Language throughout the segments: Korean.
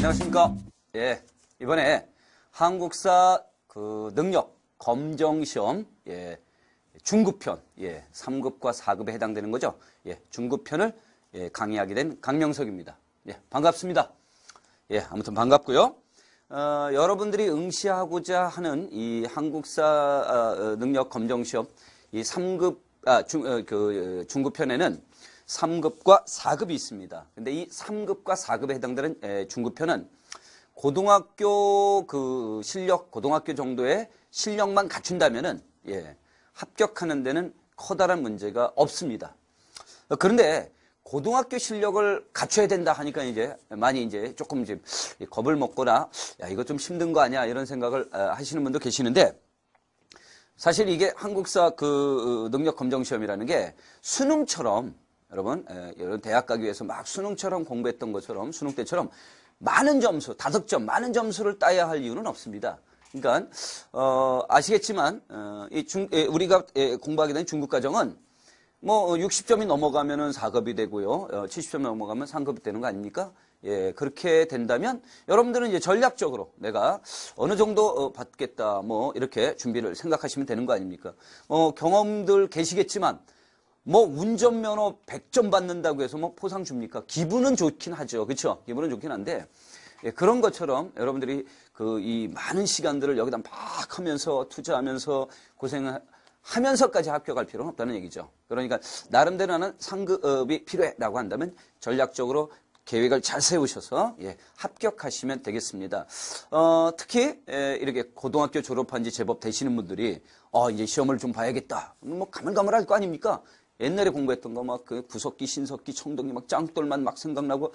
안녕하십니까. 예, 이번에 한국사 능력 검정시험, 중급편, 3급과 4급에 해당되는 거죠. 중급편을 강의하게 된 강명석입니다. 반갑습니다. 아무튼 반갑고요. 여러분들이 응시하고자 하는 이 한국사 능력 검정시험, 이 3급, 중급편에는 3급과 4급이 있습니다. 근데 이 3급과 4급에 해당되는 중급편은 고등학교 고등학교 정도의 실력만 갖춘다면은, 합격하는 데는 커다란 문제가 없습니다. 그런데 고등학교 실력을 갖춰야 된다 하니까 많이 조금 겁을 먹거나, 야, 이거 좀 힘든 거 아니야? 이런 생각을 하시는 분도 계시는데, 사실 이게 한국사 능력 검정 시험이라는 게 수능처럼, 여러분 대학 가기 위해서 막 수능처럼 공부했던 것처럼, 수능 때처럼 많은 점수, 다득점, 많은 점수를 따야 할 이유는 없습니다. 그러니까 아시겠지만 우리가 공부하게 된 중급과정은 뭐 60점이 넘어가면은 4급이 되고요, 70점이 넘어가면 3급이 되는 거 아닙니까? 그렇게 된다면 여러분들은 이제 전략적으로 내가 어느 정도 받겠다, 뭐 이렇게 준비를 생각하시면 되는 거 아닙니까? 경험들 계시겠지만 뭐 운전면허 100점 받는다고 해서 뭐 포상 줍니까? 기분은 좋긴 하죠. 그렇죠? 기분은 좋긴 한데, 그런 것처럼 여러분들이 이 많은 시간들을 여기다 막 하면서 투자하면서 고생하면서까지 합격할 필요는 없다는 얘기죠. 그러니까 나름대로 하는 상급이 필요해라고 한다면 전략적으로 계획을 잘 세우셔서 합격하시면 되겠습니다. 특히 이렇게 고등학교 졸업한 지 제법 되시는 분들이 이제 시험을 좀 봐야겠다. 뭐 가물가물할 거 아닙니까? 옛날에 공부했던 거 막 구석기, 신석기, 청동기 막 짱돌만 막 생각나고,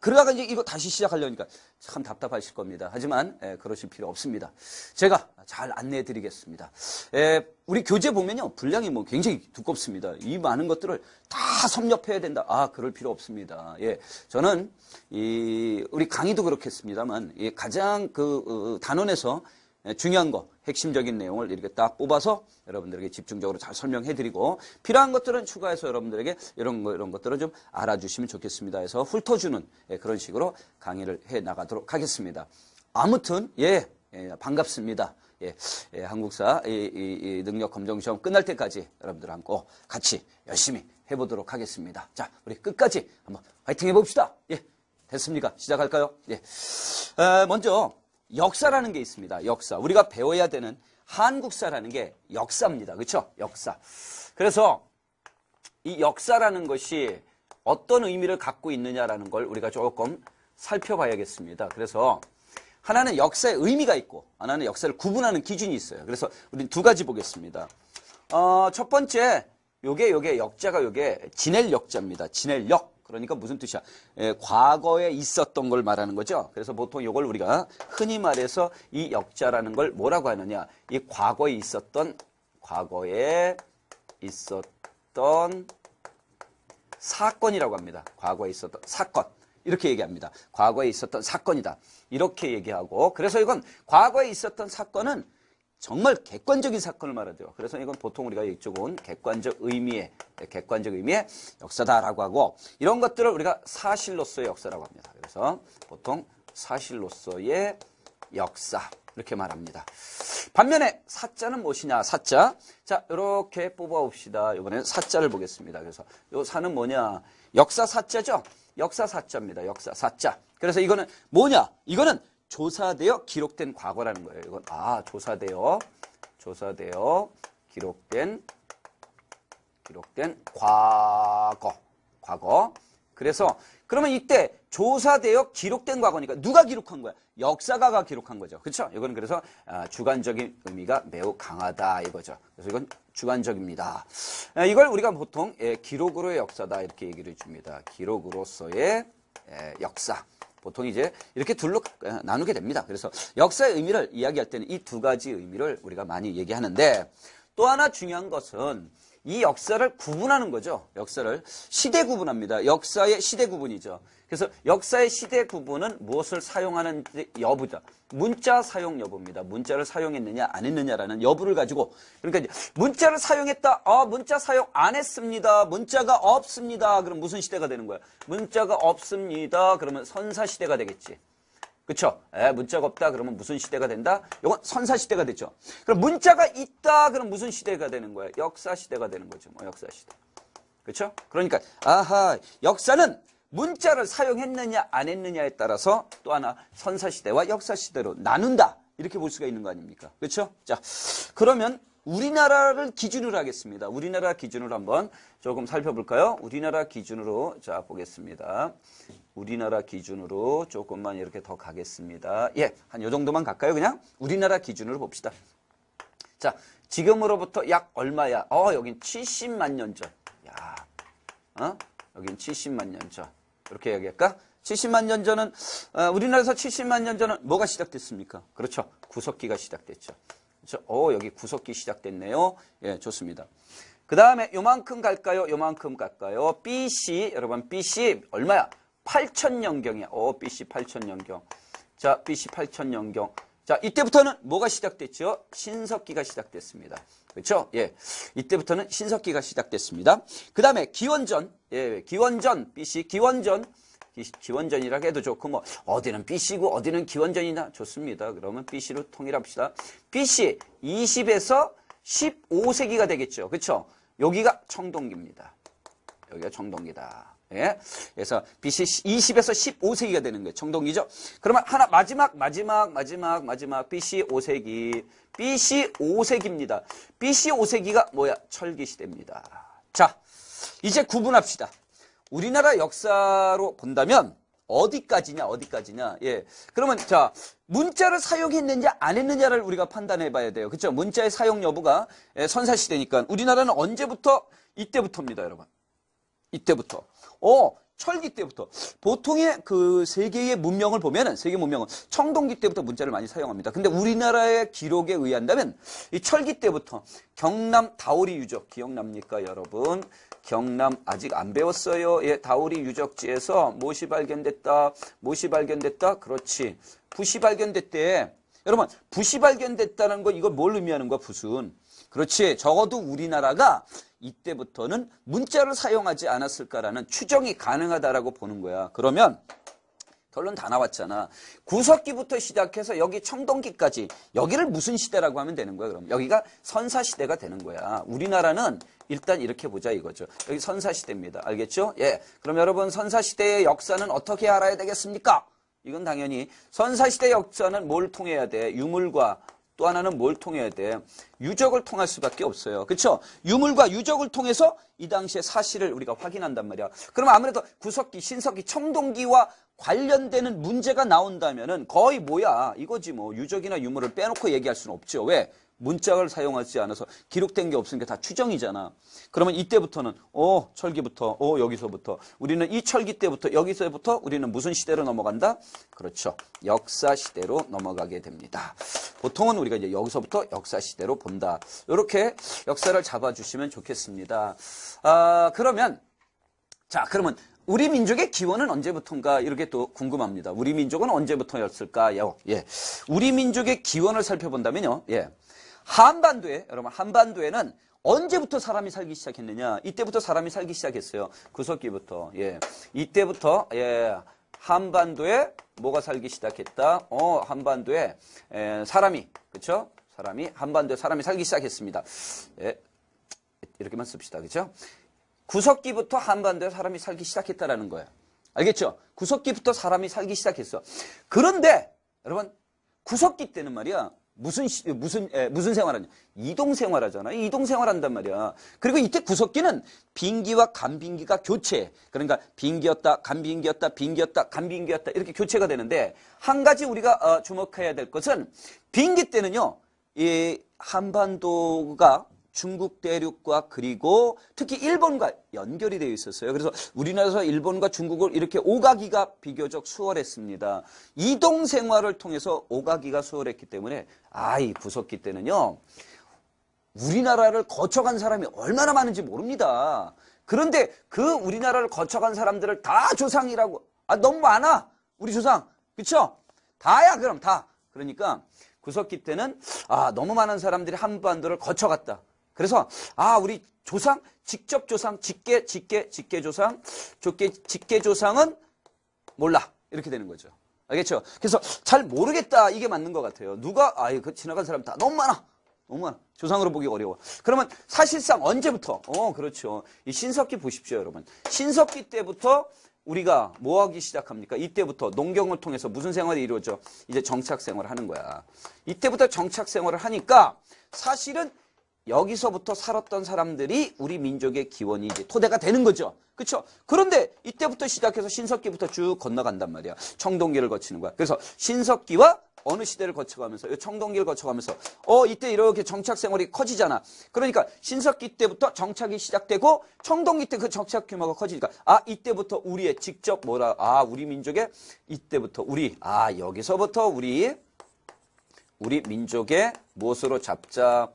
그러다가 이제 이거 다시 시작하려니까 참 답답하실 겁니다. 하지만 그러실 필요 없습니다. 제가 잘 안내해 드리겠습니다. 우리 교재 보면요, 분량이 뭐 굉장히 두껍습니다. 이 많은 것들을 다 섭렵해야 된다. 그럴 필요 없습니다. 저는 우리 강의도 그렇겠습니다만, 가장 단원에서 중요한 거, 핵심적인 내용을 이렇게 딱 뽑아서 여러분들에게 집중적으로 잘 설명해드리고, 필요한 것들은 추가해서 여러분들에게 이런 것들을 좀 알아주시면 좋겠습니다. 해서 훑어주는 그런 식으로 강의를 해 나가도록 하겠습니다. 아무튼 반갑습니다. 한국사 이 능력 검정 시험 끝날 때까지 여러분들하고 같이 열심히 해보도록 하겠습니다. 자, 우리 끝까지 한번 화이팅 해봅시다. 됐습니까? 시작할까요? 먼저 역사라는 게 있습니다. 역사. 우리가 배워야 되는 한국사라는 게 역사입니다. 그렇죠? 역사. 그래서 이 역사라는 것이 어떤 의미를 갖고 있느냐라는 걸 우리가 조금 살펴봐야겠습니다. 그래서 하나는 역사의 의미가 있고 하나는 역사를 구분하는 기준이 있어요. 그래서 우리 두 가지 보겠습니다. 첫 번째, 요게 역자가 지낼 역자입니다. 지낼 역. 그러니까 무슨 뜻이야? 과거에 있었던 걸 말하는 거죠. 그래서 보통 이걸 우리가 흔히 말해서 이 역자라는 걸 뭐라고 하느냐? 이 과거에 있었던 사건이라고 합니다. 과거에 있었던 사건. 이렇게 얘기합니다. 과거에 있었던 사건이다. 이렇게 얘기하고, 그래서 이건 과거에 있었던 사건은 정말 객관적인 사건을 말하죠. 그래서 이건 보통 우리가 이쪽은 객관적 의미의 역사다라고 하고, 이런 것들을 우리가 사실로서의 역사라고 합니다. 그래서 보통 사실로서의 역사 이렇게 말합니다. 반면에 사자는 무엇이냐? 사자. 자, 이렇게 뽑아봅시다. 이번엔 사자를 보겠습니다. 그래서 요 사는 뭐냐? 역사 사자죠. 역사 사자입니다. 역사 사자. 그래서 이거는 뭐냐? 이거는 조사되어 기록된 과거라는 거예요. 이건 조사되어 기록된 과거. 그래서 그러면 이때 조사되어 기록된 과거니까 누가 기록한 거야? 역사가가 기록한 거죠. 그렇죠? 이건 그래서 주관적인 의미가 매우 강하다 이거죠. 그래서 이건 주관적입니다. 이걸 우리가 보통 기록으로의 역사다 이렇게 얘기를 해줍니다. 기록으로서의 역사. 보통 이제 이렇게 둘로 나누게 됩니다. 그래서 역사의 의미를 이야기할 때는 이 두 가지 의미를 우리가 많이 얘기하는데, 또 하나 중요한 것은 이 역사를 구분하는 거죠. 역사를 시대 구분합니다. 역사의 시대 구분이죠. 그래서 역사의 시대 구분은 무엇을 사용하는지 여부죠. 문자 사용 여부입니다. 문자를 사용했느냐 안 했느냐라는 여부를 가지고, 그러니까 이제 문자를 사용했다. 문자 사용 안 했습니다. 문자가 없습니다. 그럼 무슨 시대가 되는 거야? 문자가 없습니다. 그러면 선사시대가 되겠지. 그쵸? 문자가 없다 그러면 무슨 시대가 된다? 이건 선사시대가 됐죠. 그럼 문자가 있다 그럼 무슨 시대가 되는 거예요? 역사시대가 되는 거죠. 뭐 역사시대. 그렇죠? 그러니까 아하 역사는 문자를 사용했느냐 안 했느냐에 따라서 또 하나 선사시대와 역사시대로 나눈다. 이렇게 볼 수가 있는 거 아닙니까? 그렇죠? 자, 그러면 우리나라를 기준으로 하겠습니다. 우리나라 기준으로 한번 조금 살펴볼까요? 우리나라 기준으로 자 보겠습니다. 우리나라 기준으로 조금만 이렇게 더 가겠습니다. 예, 한 요 정도만 갈까요? 그냥 우리나라 기준으로 봅시다. 자, 지금으로부터 약 얼마야? 여긴 70만 년 전. 야, 여긴 70만 년 전. 이렇게 얘기할까? 70만 년 전은 우리나라에서 70만 년 전은 뭐가 시작됐습니까? 그렇죠. 구석기가 시작됐죠. 그렇죠? 여기 구석기 시작됐네요. 예, 좋습니다. 그 다음에 요만큼 갈까요? 요만큼 갈까요? BC, 여러분 BC 얼마야? 8천년경이야. BC 8천년경. 자, BC 8천년경. 자, 이때부터는 뭐가 시작됐죠? 신석기가 시작됐습니다. 그렇죠? 예. 이때부터는 신석기가 시작됐습니다. 그 다음에 기원전. 예, 기원전, BC 기원전. 기원전이라 해도 좋고 뭐 어디는 BC고 어디는 기원전이나 좋습니다. 그러면 BC로 통일합시다. BC 20에서 15세기가 되겠죠. 그렇죠? 여기가 청동기입니다. 여기가 청동기다. 예. 그래서 BC 20에서 15세기가 되는 거예요. 청동기죠. 그러면 하나 마지막 BC 5세기. BC 5세기입니다. BC 5세기가 뭐야? 철기 시대입니다. 자, 이제 구분합시다. 우리나라 역사로 본다면 어디까지냐? 예. 그러면 자, 문자를 사용했느냐 안 했느냐를 우리가 판단해 봐야 돼요. 그렇죠? 문자의 사용 여부가 선사 시대니까 우리나라는 언제부터? 이때부터입니다, 여러분. 이때부터. 철기 때부터. 보통의 그 세계의 문명을 보면은 세계 문명은 청동기 때부터 문자를 많이 사용합니다. 근데 우리나라의 기록에 의한다면 이 철기 때부터 경남 다오리 유적 기억납니까, 여러분? 경남 아직 안 배웠어요. 예, 다오리 유적지에서 못이 발견됐다. 그렇지. 붓이 발견됐대. 여러분, 붓이 발견됐다는 거 이거 뭘 의미하는 거야, 붓은? 그렇지. 적어도 우리나라가 이때부터는 문자를 사용하지 않았을까라는 추정이 가능하다라고 보는 거야. 그러면 결론 다 나왔잖아. 구석기부터 시작해서 여기 청동기까지 여기를 무슨 시대라고 하면 되는 거야. 그럼 여기가 선사시대가 되는 거야. 우리나라는 일단 이렇게 보자 이거죠. 여기 선사시대입니다. 알겠죠? 예. 그럼 여러분 선사시대의 역사는 어떻게 알아야 되겠습니까? 이건 당연히 선사시대 역사는 뭘 통해야 돼? 유물과 또 하나는 뭘 통해야 돼? 유적을 통할 수밖에 없어요. 그렇죠? 유물과 유적을 통해서 이 당시의 사실을 우리가 확인한단 말이야. 그럼 아무래도 구석기, 신석기, 청동기와 관련되는 문제가 나온다면은 거의 뭐야? 이거지 뭐. 유적이나 유물을 빼놓고 얘기할 수는 없죠. 왜? 문자를 사용하지 않아서 기록된 게 없으니까 다 추정이잖아. 그러면 이때부터는 철기부터 여기서부터 우리는 이 철기 때부터 여기서부터 우리는 무슨 시대로 넘어간다? 그렇죠. 역사 시대로 넘어가게 됩니다. 보통은 우리가 이제 여기서부터 역사 시대로 본다. 이렇게 역사를 잡아주시면 좋겠습니다. 그러면 우리 민족의 기원은 언제부터인가 이렇게 또 궁금합니다. 우리 민족은 언제부터였을까요? 예. 우리 민족의 기원을 살펴본다면요. 예. 여러분 한반도에는 언제부터 사람이 살기 시작했느냐? 이때부터 사람이 살기 시작했어요. 구석기부터. 예. 이때부터 한반도에 뭐가 살기 시작했다? 한반도에 사람이 그렇죠? 한반도에 사람이 살기 시작했습니다. 예. 이렇게만 씁시다. 그렇죠? 구석기부터 한반도에 사람이 살기 시작했다라는 거예요. 알겠죠? 구석기부터 사람이 살기 시작했어. 그런데 여러분 구석기 때는 말이야. 무슨 생활하냐? 이동 생활하잖아. 이동 생활한단 말이야. 그리고 이때 구석기는 빈기와 간빈기가 교체. 그러니까 빈기였다, 간빈기였다, 빈기였다, 간빈기였다 이렇게 교체가 되는데 한 가지 우리가 주목해야 될 것은 빈기 때는요. 이 한반도가 중국 대륙과 그리고 특히 일본과 연결이 되어 있었어요. 그래서 우리나라에서 일본과 중국을 이렇게 오가기가 비교적 수월했습니다. 이동 생활을 통해서 오가기가 수월했기 때문에 이 구석기 때는요. 우리나라를 거쳐간 사람이 얼마나 많은지 모릅니다. 그런데 그 우리나라를 거쳐간 사람들을 다 조상이라고 너무 많아. 우리 조상. 그렇죠? 다야 그럼 다. 그러니까 구석기 때는 너무 많은 사람들이 한반도를 거쳐갔다. 그래서 우리 조상, 직접 조상, 직계 조상, 직계 조상은 몰라. 이렇게 되는 거죠. 알겠죠? 그래서 잘 모르겠다. 이게 맞는 것 같아요. 누가, 그 지나간 사람 다 너무 많아. 너무 많아. 조상으로 보기 어려워. 그러면 사실상 언제부터? 그렇죠. 이 신석기 보십시오, 여러분. 신석기 때부터 우리가 뭐 하기 시작합니까? 이때부터 농경을 통해서 무슨 생활이 이루어져? 이제 정착 생활을 하는 거야. 이때부터 정착 생활을 하니까 사실은 여기서부터 살았던 사람들이 우리 민족의 기원이 이제 토대가 되는 거죠. 그렇죠? 그런데 이때부터 시작해서 신석기부터 쭉 건너간단 말이야. 청동기를 거치는 거야. 그래서 신석기와 어느 시대를 거쳐가면서 청동기를 거쳐가면서 이때 이렇게 정착 생활이 커지잖아. 그러니까 신석기 때부터 정착이 시작되고 청동기 때 그 정착 규모가 커지니까 이때부터 우리의 직접 우리 민족의 이때부터 여기서부터 우리 민족의 무엇으로 잡자?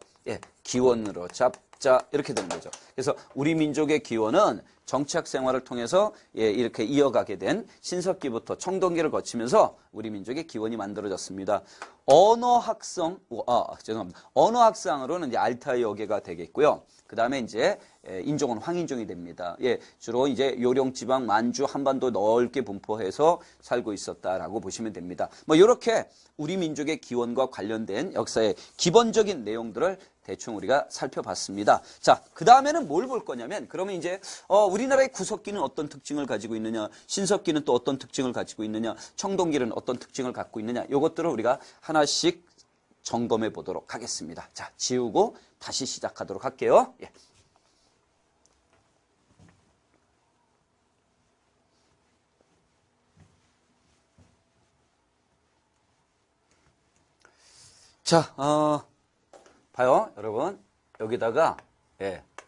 기원으로 잡자 이렇게 되는 거죠. 그래서 우리 민족의 기원은 정착 생활을 통해서 이렇게 이어가게 된 신석기부터 청동기를 거치면서 우리 민족의 기원이 만들어졌습니다. 언어학상으로는 이제 알타이어계가 되겠고요. 그 다음에 이제 인종은 황인종이 됩니다. 주로 이제 요령지방, 만주, 한반도 넓게 분포해서 살고 있었다라고 보시면 됩니다. 이렇게 우리 민족의 기원과 관련된 역사의 기본적인 내용들을 대충 우리가 살펴봤습니다. 자, 그 다음에는 뭘 볼 거냐면, 그러면 이제, 우리나라의 구석기는 어떤 특징을 가지고 있느냐, 신석기는 또 어떤 특징을 가지고 있느냐, 청동기는 어떤 특징을 갖고 있느냐, 요것들을 우리가 하나씩 점검해 보도록 하겠습니다. 자, 지우고 다시 시작하도록 할게요. 자, 봐요, 여러분. 여기다가,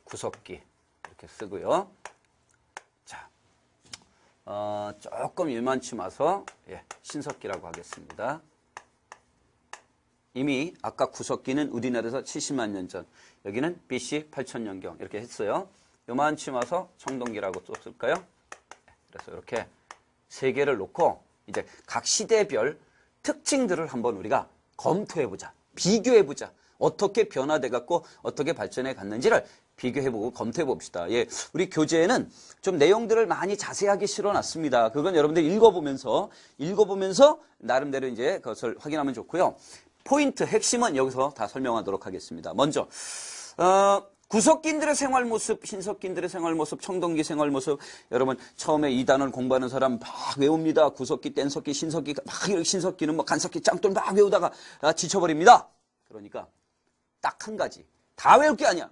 구석기. 이렇게 쓰고요. 자, 조금 일만치 마서, 신석기라고 하겠습니다. 이미 아까 구석기는 우리나라에서 70만 년 전, 여기는 BC 8000년경 이렇게 했어요. 요만치 마서 청동기라고 또 쓸까요? 그래서 이렇게 세 개를 놓고 이제 각 시대별 특징들을 한번 우리가 검토해보자. 비교해보자. 어떻게 변화돼갖고 어떻게 발전해 갔는지를 비교해보고 검토해봅시다. 우리 교재에는 좀 내용들을 많이 자세하게 실어놨습니다. 그건 여러분들이 읽어보면서 나름대로 이제 그것을 확인하면 좋고요. 포인트, 핵심은 여기서 다 설명하도록 하겠습니다. 먼저, 구석기인들의 생활 모습, 신석기인들의 생활 모습, 청동기 생활 모습. 여러분, 처음에 이 단어를 공부하는 사람 막 외웁니다. 구석기, 뗀석기, 신석기, 신석기는 간석기, 짱돌 막 외우다가 지쳐버립니다. 그러니까 딱 한 가지. 다 외울 게 아니야.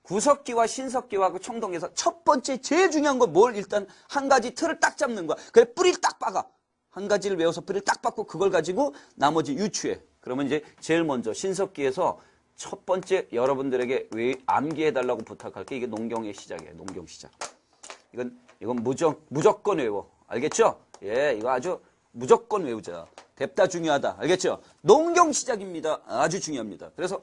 구석기와 신석기와 그 청동기에서 첫 번째 제일 중요한 건 뭘 일단 한 가지 틀을 딱 잡는 거야. 그래, 뿌리를 딱 박아. 한 가지를 외워서 뿌리를 딱 박고 그걸 가지고 나머지 유추해. 그러면 이제 제일 먼저 신석기에서 첫 번째 여러분들에게 암기해달라고 부탁할 게 이게 농경의 시작이에요. 농경 시작. 이건 무조건 외워. 알겠죠? 이거 아주 무조건 외우자. 뎁다 중요하다. 알겠죠? 농경 시작입니다. 아주 중요합니다. 그래서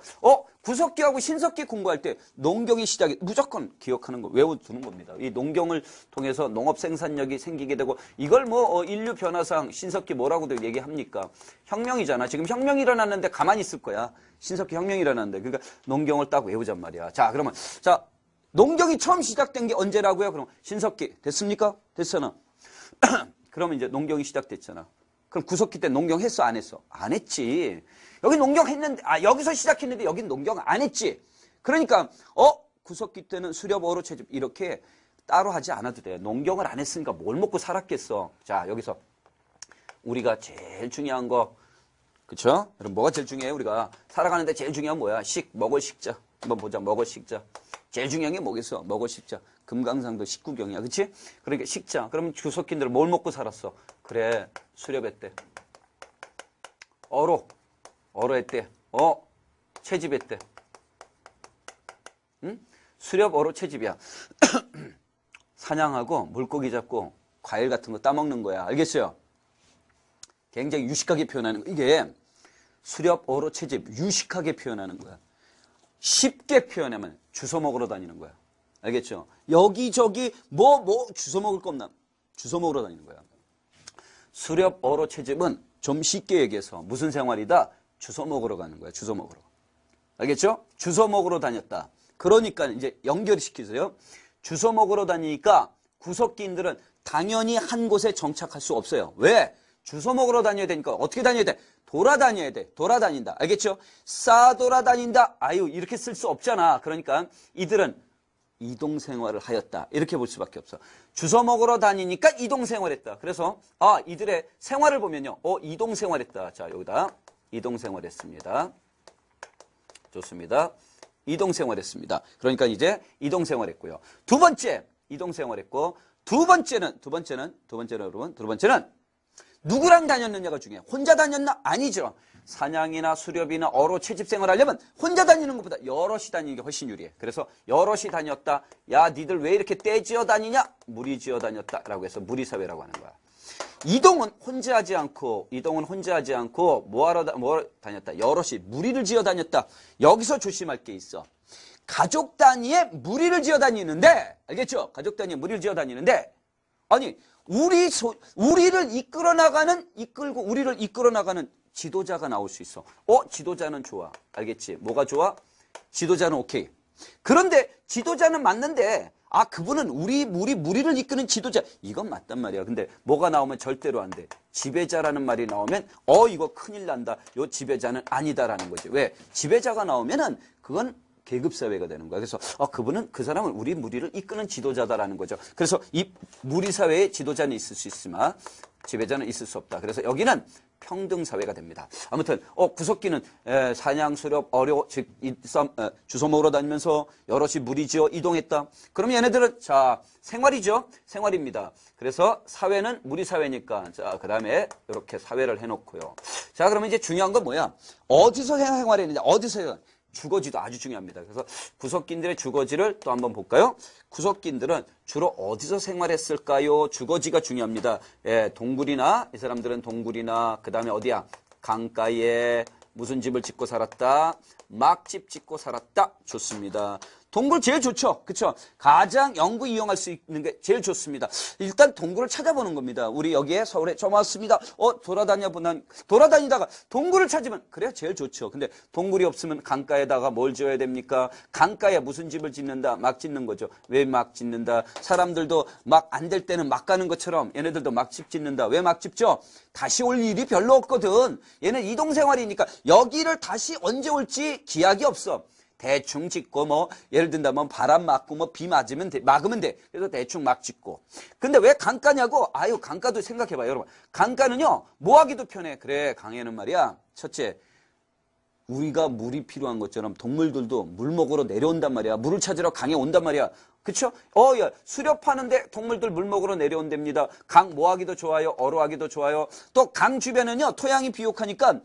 구석기하고 신석기 공부할 때 농경의 시작이 무조건 기억하는 거, 외워두는 겁니다. 이 농경을 통해서 농업 생산력이 생기게 되고 이걸 인류 변화상 신석기 뭐라고도 얘기합니까? 혁명이잖아. 지금 혁명이 일어났는데 가만히 있을 거야. 신석기 혁명이 일어났는데. 그러니까 농경을 딱 외우잔 말이야. 자, 그러면 농경이 처음 시작된 게 언제라고요? 그럼 신석기 됐습니까? 됐잖아. 그러면 이제 농경이 시작됐잖아. 그럼 구석기 때 농경 했어, 안 했어? 안 했지. 여기 농경 했는데, 여기서 시작했는데 여긴 농경 안 했지. 그러니까, 구석기 때는 수렵, 어로, 채집 이렇게 따로 하지 않아도 돼. 농경을 안 했으니까 뭘 먹고 살았겠어. 자, 여기서 우리가 제일 중요한 거, 그쵸? 여러분, 뭐가 제일 중요해? 우리가 살아가는데 제일 중요한 뭐야? 먹을 식자. 한번 보자, 먹을 식자. 제일 중요한 게 뭐겠어? 먹을 식자. 금강산도 식구경이야. 그치? 그러니까 식자. 그러면 구석기인들은 뭘 먹고 살았어? 그래, 수렵했대. 어로했대. 채집했대. 응? 수렵, 어로, 채집이야. 사냥하고 물고기 잡고 과일 같은 거 따먹는 거야. 알겠어요? 굉장히 유식하게 표현하는 거. 이게 수렵, 어로, 채집 유식하게 표현하는 거야. 쉽게 표현하면 주워 먹으러 다니는 거야. 알겠죠? 여기저기 주워 먹을 거 없나? 주워 먹으러 다니는 거야. 수렵, 어로, 채집은 좀 쉽게 얘기해서 무슨 생활이다? 주워 먹으러 가는 거야. 주워 먹으러. 알겠죠? 주워 먹으러 다녔다. 그러니까 이제 연결 시키세요. 주워 먹으러 다니니까 구석기인들은 당연히 한 곳에 정착할 수 없어요. 왜? 주워 먹으러 다녀야 되니까 어떻게 다녀야 돼? 돌아다녀야 돼. 돌아다닌다. 알겠죠? 싸돌아다닌다. 아유, 이렇게 쓸 수 없잖아. 그러니까 이들은 이동 생활을 하였다. 이렇게 볼 수밖에 없어. 주워 먹으러 다니니까 이동 생활했다. 그래서 이들의 생활을 보면요. 이동 생활했다. 자, 여기다 이동 생활했습니다. 좋습니다. 이동 생활했습니다. 그러니까 이제 이동 생활했고요. 두 번째 이동 생활했고 두 번째는 여러분, 두 번째는 누구랑 다녔느냐가 중요해요. 혼자 다녔나? 아니죠. 사냥이나 수렵이나 어로 채집 생활하려면 혼자 다니는 것보다 여럿이 다니는 게 훨씬 유리해. 그래서 여럿이 다녔다. 야, 니들 왜 이렇게 떼지어 다니냐? 무리지어 다녔다라고 해서 무리사회라고 하는 거야. 이동은 혼자 하지 않고 뭐하러 다녔다? 여럿이 무리를 지어 다녔다. 여기서 조심할 게 있어. 가족 단위의 무리를 지어 다니는데, 알겠죠? 가족 단위의 무리를 지어 다니는데, 아니, 우리를 이끌고 나가는 지도자가 나올 수 있어. 지도자는 좋아. 알겠지? 뭐가 좋아? 지도자는 오케이. 그런데 지도자는 맞는데, 그분은 무리를 이끄는 지도자. 이건 맞단 말이야. 근데 뭐가 나오면 절대로 안 돼. 지배자라는 말이 나오면, 이거 큰일 난다. 요 지배자는 아니다라는 거지. 왜? 지배자가 나오면은, 그건 계급사회가 되는 거야. 그래서 그 사람은 우리 무리를 이끄는 지도자다라는 거죠. 그래서 이 무리사회에 지도자는 있을 수 있으나 지배자는 있을 수 없다. 그래서 여기는 평등사회가 됩니다. 아무튼 구석기는 사냥, 수렵, 어려, 즉 주워 먹으러 다니면서 여럿이 무리지어 이동했다. 그럼 얘네들은 자 생활이죠. 생활입니다. 그래서 사회는 무리사회니까 자 그다음에 이렇게 사회를 해놓고요. 자 그러면 이제 중요한 건 뭐야? 어디서 생활했느냐? 어디서 주거지도 아주 중요합니다. 그래서 구석기인들의 주거지를 또 한번 볼까요? 구석기인들은 주로 어디서 생활했을까요? 주거지가 중요합니다. 동굴이나 이 사람들은 동굴이나 그 다음에 어디야? 강가에 무슨 집을 짓고 살았다? 막집 짓고 살았다. 좋습니다. 동굴 제일 좋죠. 그쵸? 가장 연구 이용할 수 있는 게 제일 좋습니다. 일단 동굴을 찾아보는 겁니다. 우리 여기에 서울에 처음 왔습니다. 돌아다니다가 동굴을 찾으면 그래야 제일 좋죠. 근데 동굴이 없으면 강가에다가 뭘 지어야 됩니까? 강가에 무슨 집을 짓는다? 막 짓는 거죠. 왜 막 짓는다? 사람들도 막 안 될 때는 막 가는 것처럼 얘네들도 막 집 짓는다. 왜 막 짓죠? 다시 올 일이 별로 없거든. 얘는 이동생활이니까 여기를 다시 언제 올지 기약이 없어. 대충 짓고 예를 든다면 바람 맞고 비 막으면 돼. 그래서 대충 막 짓고. 근데 왜 강가냐고? 강가도 생각해봐요, 여러분. 강가는요, 뭐 하기도 편해. 그래, 강에는 말이야. 첫째, 우리가 물이 필요한 것처럼 동물들도 물 먹으러 내려온단 말이야. 물을 찾으러 강에 온단 말이야. 그쵸? 야, 수렵하는데 동물들 물 먹으러 내려온답니다. 강 뭐 하기도 좋아요. 어로하기도 좋아요. 또 강 주변은요, 토양이 비옥하니까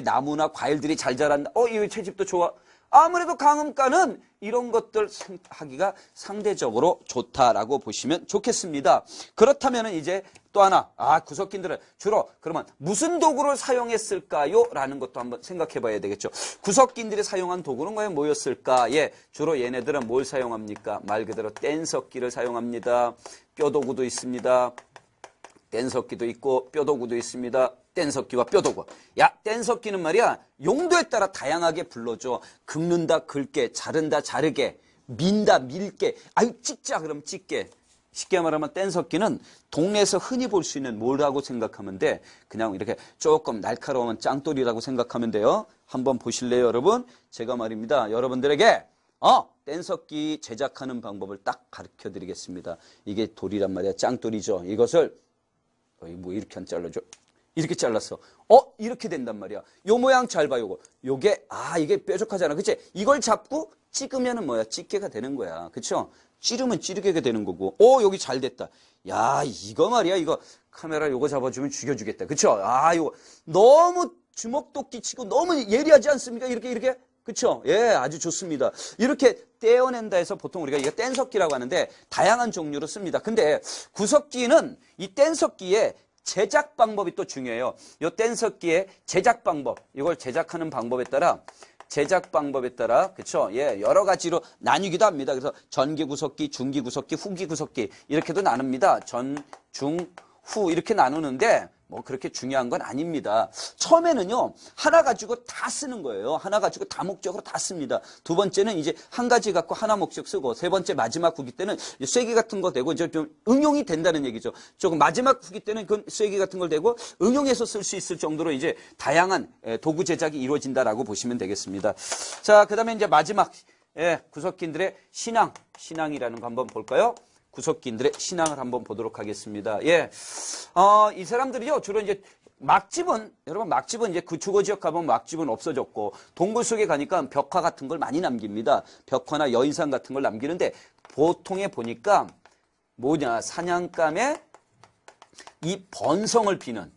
나무나 과일들이 잘 자란다. 이 채집도 좋아. 아무래도 강음가는 이런 것들 하기가 상대적으로 좋다라고 보시면 좋겠습니다. 그렇다면 이제 또 하나, 구석기인들은 주로 그러면 무슨 도구를 사용했을까요? 라는 것도 한번 생각해 봐야 되겠죠. 구석기인들이 사용한 도구는 과연 뭐였을까? 주로 얘네들은 뭘 사용합니까? 말 그대로 뗀석기를 사용합니다. 뼈도구도 있습니다. 뗀석기도 있고 뼈도구도 있습니다. 뗀석기와 뼈도구. 뗀석기는 말이야 용도에 따라 다양하게 불러줘. 긁는다 긁게, 자른다 자르게, 민다 밀게, 찍자 그럼 찍게. 쉽게 말하면 뗀석기는 동네에서 흔히 볼 수 있는 뭐라고 생각하면 돼? 그냥 이렇게 조금 날카로운 짱돌이라고 생각하면 돼요. 한번 보실래요, 여러분? 제가 말입니다. 여러분들에게 뗀석기 제작하는 방법을 딱 가르쳐 드리겠습니다. 이게 돌이란 말이야. 짱돌이죠. 이것을 이렇게 안 잘라줘. 이렇게 잘랐어. 이렇게 된단 말이야. 요 모양 잘 봐, 요거. 이게 뾰족하잖아. 그치? 이걸 잡고 찍으면은 뭐야? 집게가 되는 거야. 그쵸? 찌르면 찌르게 되는 거고. 여기 잘 됐다. 야, 이거 말이야. 이거 카메라 요거 잡아주면 죽여주겠다. 그쵸? 이거 너무 주먹도끼 치고 너무 예리하지 않습니까? 이렇게. 그쵸? 아주 좋습니다. 이렇게 떼어낸다 해서 보통 우리가 이거 뗀석기라고 하는데 다양한 종류로 씁니다. 근데 구석기는 이 뗀석기에 제작 방법이 또 중요해요. 이 뗀석기의 제작 방법, 이걸 제작하는 방법에 따라 그쵸? 여러 가지로 나뉘기도 합니다. 그래서 전기 구석기, 중기 구석기, 후기 구석기 이렇게도 나눕니다. 전, 중, 후 이렇게 나누는데 뭐 그렇게 중요한 건 아닙니다. 처음에는요, 하나 가지고 다 쓰는 거예요. 하나 가지고 다 목적으로 다 씁니다. 두 번째는 이제 한 가지 갖고 하나 목적 쓰고, 세 번째 마지막 후기 때는 쐐기 같은 거 대고 이제 좀 응용이 된다는 얘기죠. 조금 마지막 후기 때는 그 쐐기 같은 걸 대고 응용해서 쓸 수 있을 정도로 이제 다양한 도구 제작이 이루어진다라고 보시면 되겠습니다. 자, 그 다음에 이제 마지막, 구석기인들의 신앙이라는 거 한번 볼까요? 구석기인들의 신앙을 한번 보도록 하겠습니다. 이 사람들이요, 주로 이제 여러분 막집은 이제 그 주거 지역 가보면 막집은 없어졌고, 동굴 속에 가니까 벽화 같은 걸 많이 남깁니다. 벽화나 여인상 같은 걸 남기는데, 보통에 보니까 사냥감의 이 번성을 비는,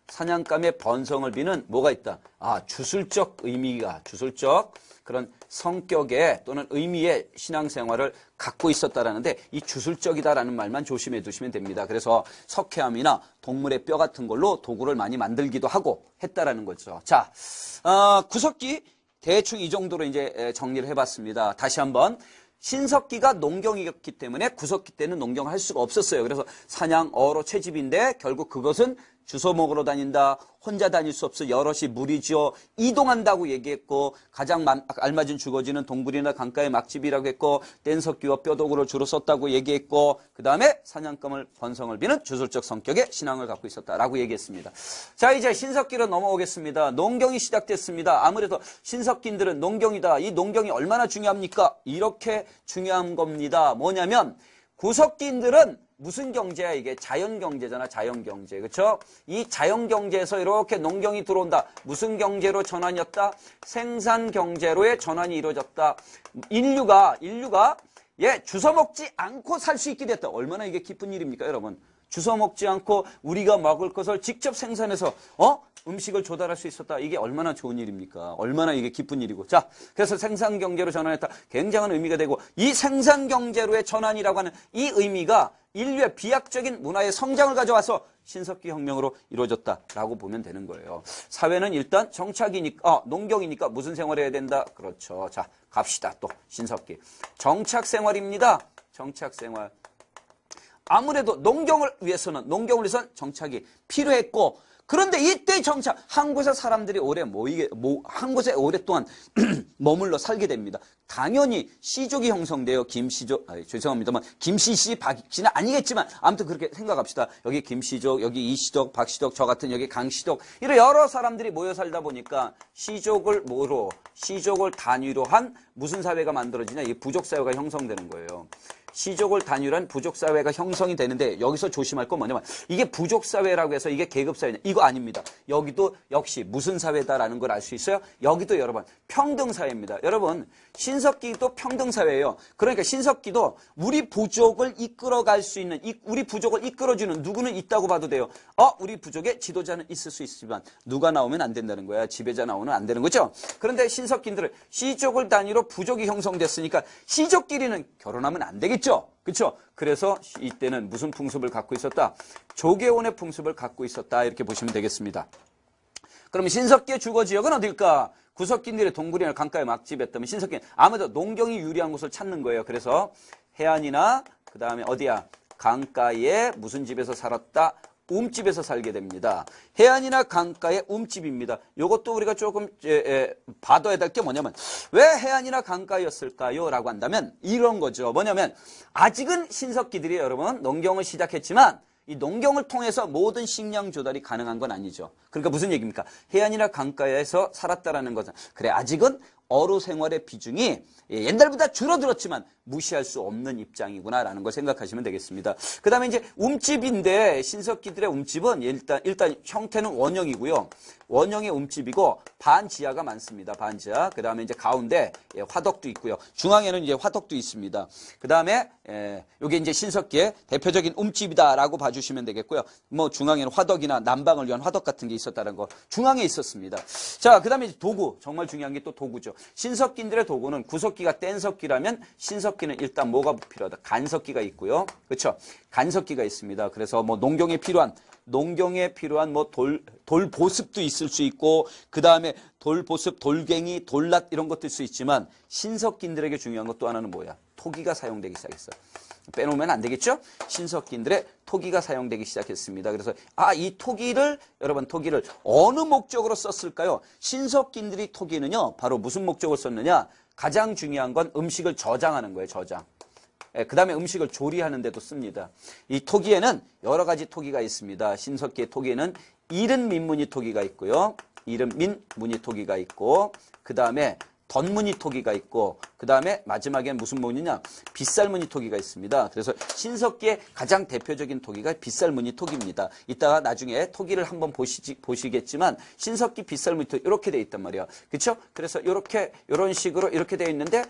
사냥감의 번성을 비는 뭐가 있다? 주술적 의미가, 주술적 그런 성격의 또는 의미의 신앙생활을 갖고 있었다라는데, 이 주술적이다라는 말만 조심해 두시면 됩니다. 그래서 석회암이나 동물의 뼈 같은 걸로 도구를 많이 만들기도 하고 했다라는 거죠. 자, 구석기 대충 이 정도로 이제 정리를 해봤습니다. 다시 한번. 신석기가 농경이었기 때문에 구석기 때는 농경을 할 수가 없었어요. 그래서 사냥, 어로 채집인데 결국 그것은 주워 먹으러 다닌다, 혼자 다닐 수 없어 여럿이 무리지어 이동한다고 얘기했고, 가장 알맞은 주거지는 동굴이나 강가의 막집이라고 했고, 뗀석기와 뼈도구를 주로 썼다고 얘기했고, 그 다음에 사냥감을 번성을 비는 주술적 성격의 신앙을 갖고 있었다라고 얘기했습니다. 자, 이제 신석기로 넘어오겠습니다. 농경이 시작됐습니다. 아무래도 신석기인들은 농경이다. 이 농경이 얼마나 중요합니까? 이렇게 중요한 겁니다. 뭐냐면 구석기인들은 무슨 경제야? 이게 자연경제잖아. 자연경제. 그렇죠? 이 자연경제에서 이렇게 농경이 들어온다. 무슨 경제로 전환이었다? 생산경제로의 전환이 이루어졌다. 인류가 주워 먹지 않고 살 수 있게 됐다. 얼마나 이게 기쁜 일입니까, 여러분? 주워 먹지 않고 우리가 먹을 것을 직접 생산해서 음식을 조달할 수 있었다. 이게 얼마나 좋은 일입니까? 얼마나 이게 기쁜 일이고. 자, 그래서 생산경제로 전환했다. 굉장한 의미가 되고, 이 생산경제로의 전환이라고 하는 이 의미가 인류의 비약적인 문화의 성장을 가져와서 신석기 혁명으로 이루어졌다라고 보면 되는 거예요. 사회는 일단 정착이니까, 농경이니까 무슨 생활을 해야 된다? 그렇죠. 자, 갑시다. 또 신석기. 정착생활입니다. 정착생활. 아무래도 농경을 위해서는 정착이 필요했고, 그런데 이때 정착, 한 곳에 사람들이 한 곳에 오랫동안 머물러 살게 됩니다. 당연히 시족이 형성돼요. 김씨족, 죄송합니다만, 김씨씨, 박씨는 아니겠지만, 아무튼 그렇게 생각합시다. 여기 김씨족, 여기 이씨족, 박씨족, 저 같은 여기 강씨족, 이런 여러 사람들이 모여 살다 보니까 시족을 단위로 한 무슨 사회가 만들어지냐? 이 부족사회가 형성되는 거예요. 시족을 단위로 한 부족사회가 형성이 되는데, 여기서 조심할 건 뭐냐면, 이게 부족사회라고 해서 이게 계급사회냐? 이거 아닙니다. 여기도 역시 무슨 사회다라는 걸 알 수 있어요? 여기도 여러분 평등사회입니다. 여러분, 신석기도 평등사회예요. 그러니까 신석기도 우리 부족을 이끌어갈 수 있는, 우리 부족을 이끌어주는 누구는 있다고 봐도 돼요. 우리 부족에 지도자는 있을 수 있지만 누가 나오면 안 된다는 거야. 지배자 나오면 안 되는 거죠. 그런데 신석기들은 시족을 단위로 부족이 형성됐으니까 시족끼리는 결혼하면 안 되겠죠. 그렇죠? 그래서 이때는 무슨 풍습을 갖고 있었다? 조계원의 풍습을 갖고 있었다. 이렇게 보시면 되겠습니다. 그럼 신석기의 주거지역은 어딜까? 구석기인들의 동굴이나 강가에 막집했다면 신석기는 아무래도 농경이 유리한 곳을 찾는 거예요. 그래서 해안이나 그 다음에 어디야? 강가에 무슨 집에서 살았다? 움집에서 살게 됩니다. 해안이나 강가의 움집입니다. 이것도 우리가 조금 봐둬야 될 게 뭐냐면, 왜 해안이나 강가였을까요? 라고 한다면 이런 거죠. 뭐냐면 아직은 신석기들이 여러분 농경을 시작했지만 이 농경을 통해서 모든 식량 조달이 가능한 건 아니죠. 그러니까 무슨 얘기입니까? 해안이나 강가에서 살았다라는 것은, 그래, 아직은 어로 생활의 비중이 옛날보다 줄어들었지만 무시할 수 없는 입장이구나라는 걸 생각하시면 되겠습니다. 그 다음에 이제 움집인데, 신석기들의 움집은 일단 형태는 원형이고요. 원형의 움집이고 반지하가 많습니다. 반지하. 그 다음에 이제 가운데 화덕도 있고요. 중앙에는 이제 화덕도 있습니다. 그 다음에 이게 이제 신석기의 대표적인 움집이다라고 봐주시면 되겠고요. 뭐 중앙에는 화덕이나 난방을 위한 화덕 같은 게 있었다는 거 중앙에 있었습니다. 자, 그 다음에 도구. 정말 중요한 게 또 도구죠. 신석기인들의 도구는 구석기가 뗀석기라면 신석기는 일단 뭐가 필요하다? 간석기가 있고요. 그렇죠? 간석기가 있습니다. 그래서 뭐 농경에 필요한 뭐 돌보습도 있을 수 있고, 그 다음에 돌보습, 돌갱이, 돌낫 이런 것도 있을 수 있지만 신석기인들에게 중요한 것 또 하나는 뭐야? 토기가 사용되기 시작했어요. 빼놓으면 안 되겠죠? 신석기인들의 토기가 사용되기 시작했습니다. 그래서 이 토기를 여러분 토기를 어느 목적으로 썼을까요? 신석기인들이 토기는요. 바로 무슨 목적으로 썼느냐? 가장 중요한 건 음식을 저장하는 거예요. 저장. 그 다음에 음식을 조리하는 데도 씁니다. 이 토기에는 여러 가지 토기가 있습니다. 신석기의 토기에는 이른 민무늬 토기가 있고요. 이른 민무늬 토기가 있고 그 다음에 덧무늬 토기가 있고 그 다음에 마지막엔 무슨 무늬냐? 빗살무늬 토기가 있습니다. 그래서 신석기의 가장 대표적인 토기가 빗살무늬 토기입니다. 이따가 나중에 토기를 한번 보시겠지만 신석기 빗살무늬 토기 이렇게 돼 있단 말이야. 그렇죠? 그래서 이런 식으로 이렇게 돼 있는데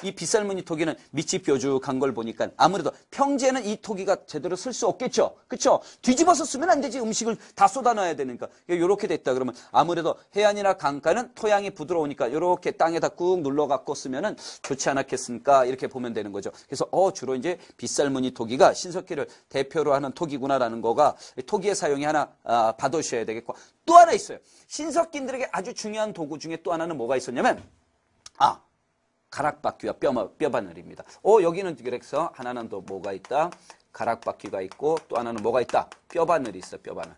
이 빗살무늬 토기는 밑이 뾰족한 걸 보니까 아무래도 평지에는 이 토기가 제대로 쓸 수 없겠죠. 그렇죠? 뒤집어서 쓰면 안 되지. 음식을 다 쏟아놔야 되니까. 이렇게 돼 있다 그러면 아무래도 해안이나 강가는 토양이 부드러우니까 이렇게 땅에다 꾹 눌러갖고 쓰면은 좋지 않았겠습니까? 이렇게 보면 되는 거죠. 그래서 주로 이제 빗살무늬 토기가 신석기를 대표로 하는 토기구나라는 거가 토기의 사용이 하나 봐두셔야 되겠고 또 하나 있어요. 신석기인들에게 아주 중요한 도구 중에 또 하나는 뭐가 있었냐면 가락바퀴와 뼈바늘입니다. 여기는 그래서 하나는 또 뭐가 있다? 가락바퀴가 있고 또 하나는 뭐가 있다? 뼈바늘이 있어. 뼈바늘.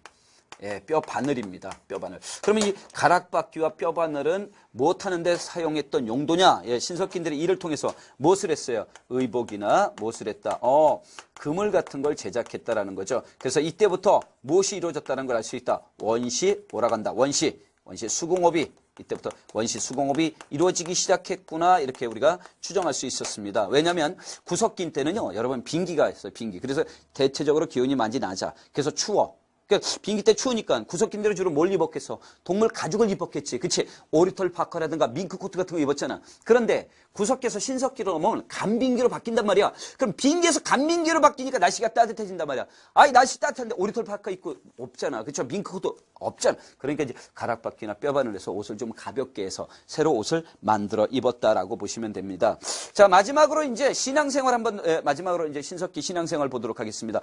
예, 뼈바늘입니다. 뼈바늘. 그러면 이 가락바퀴와 뼈바늘은 무엇하는데 사용했던 용도냐? 예, 신석기인들이 이를 통해서 무엇을 했어요? 의복이나 무엇을 했다? 그물 같은 걸 제작했다라는 거죠. 그래서 이때부터 무엇이 이루어졌다는 걸 알 수 있다. 원시 오라간다. 원시 수공업이 이때부터 원시 수공업이 이루어지기 시작했구나 이렇게 우리가 추정할 수 있었습니다. 왜냐하면 구석기 때는요. 여러분 빙기가 있어요. 빙기. 그래서 대체적으로 기온이 많이 낮아. 그래서 추워. 그러니까 비행기 때 추우니까 구석기인들은 주로 뭘 입었겠어? 동물 가죽을 입었겠지. 그치? 오리털 파카라든가 밍크코트 같은 거 입었잖아. 그런데 구석기에서 신석기로 넘어오면 간빙기로 바뀐단 말이야. 그럼 빙기에서 간빙기로 바뀌니까 날씨가 따뜻해진단 말이야. 날씨 따뜻한데 오리털 파카 입고 없잖아. 그쵸? 밍크코트 없잖아. 그러니까 이제 가락바퀴나 뼈바늘 해서 옷을 좀 가볍게 해서 새로 옷을 만들어 입었다라고 보시면 됩니다. 자, 마지막으로 이제 신앙생활 마지막으로 이제 신석기 신앙생활 보도록 하겠습니다.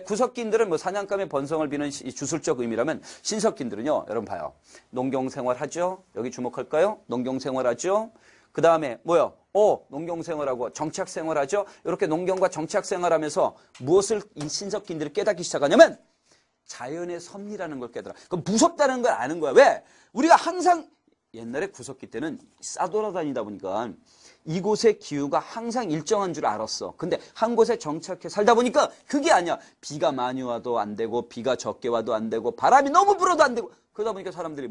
구석기인들은 뭐 사냥감의 번성을 비는 주술적 의미라면 신석기인들은요, 여러분 봐요. 농경생활 하죠? 여기 주목할까요? 농경생활 하죠? 그 다음에 뭐요? 농경생활하고 정착생활 하죠? 이렇게 농경과 정착생활 하면서 무엇을 이 신석기인들이 깨닫기 시작하냐면 자연의 섭리라는 걸 깨달아. 그 무섭다는 걸 아는 거야. 왜? 우리가 항상 옛날에 구석기 때는 싸돌아다니다 보니까 이곳의 기후가 항상 일정한 줄 알았어. 근데 한 곳에 정착해 살다 보니까 그게 아니야. 비가 많이 와도 안 되고 비가 적게 와도 안 되고 바람이 너무 불어도 안 되고 그러다 보니까 사람들이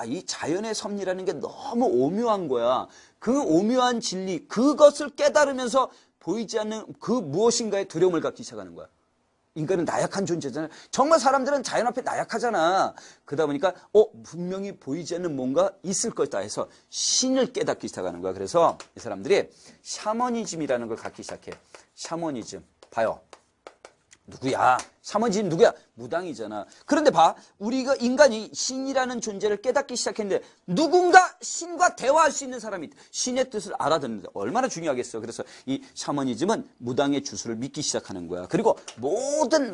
이 자연의 섭리라는 게 너무 오묘한 거야. 그 오묘한 진리, 그것을 깨달으면서 보이지 않는 그 무엇인가에 두려움을 갖기 시작하는 거야. 인간은 나약한 존재잖아요. 정말 사람들은 자연 앞에 나약하잖아. 그러다 보니까 분명히 보이지 않는 뭔가 있을 것이다 해서 신을 깨닫기 시작하는 거야. 그래서 이 사람들이 샤머니즘이라는 걸 갖기 시작해. 샤머니즘. 봐요. 누구야? 샤머니즘 누구야? 무당이잖아. 그런데 우리가 인간이 신이라는 존재를 깨닫기 시작했는데 누군가 신과 대화할 수 있는 사람이 있다. 신의 뜻을 알아듣는데 얼마나 중요하겠어. 그래서 이 샤머니즘은 무당의 주술을 믿기 시작하는 거야. 그리고 모든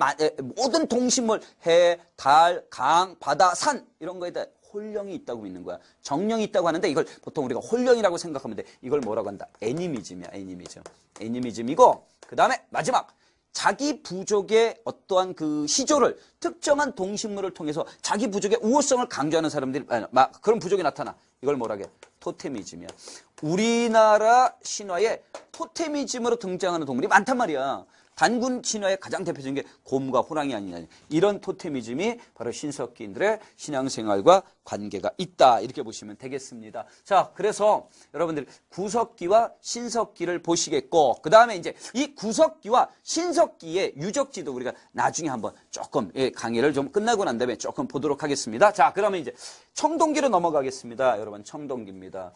동식물, 해, 달, 강, 바다, 산 이런 거에다 홀령이 있다고 믿는 거야. 정령이 있다고 하는데 이걸 보통 우리가 홀령이라고 생각하면 돼. 이걸 뭐라고 한다? 애니미즘이야. 애니미즘이고 그 다음에 마지막 자기 부족의 어떠한 그 시조를 특정한 동식물을 통해서 자기 부족의 우호성을 강조하는 사람들이 그런 부족이 나타나. 이걸 뭐라고 해? 토테미즘이야. 우리나라 신화에 토테미즘으로 등장하는 동물이 많단 말이야. 단군 신화의 가장 대표적인 게 곰과 호랑이 아니냐. 이런 토테미즘이 바로 신석기인들의 신앙생활과 관계가 있다. 이렇게 보시면 되겠습니다. 자, 그래서 여러분들 구석기와 신석기를 보시겠고 그 다음에 이제 이 구석기와 신석기의 유적지도 우리가 나중에 한번 조금 강의를 좀 끝나고 난 다음에 조금 보도록 하겠습니다. 자, 그러면 이제 청동기로 넘어가겠습니다. 여러분 청동기입니다.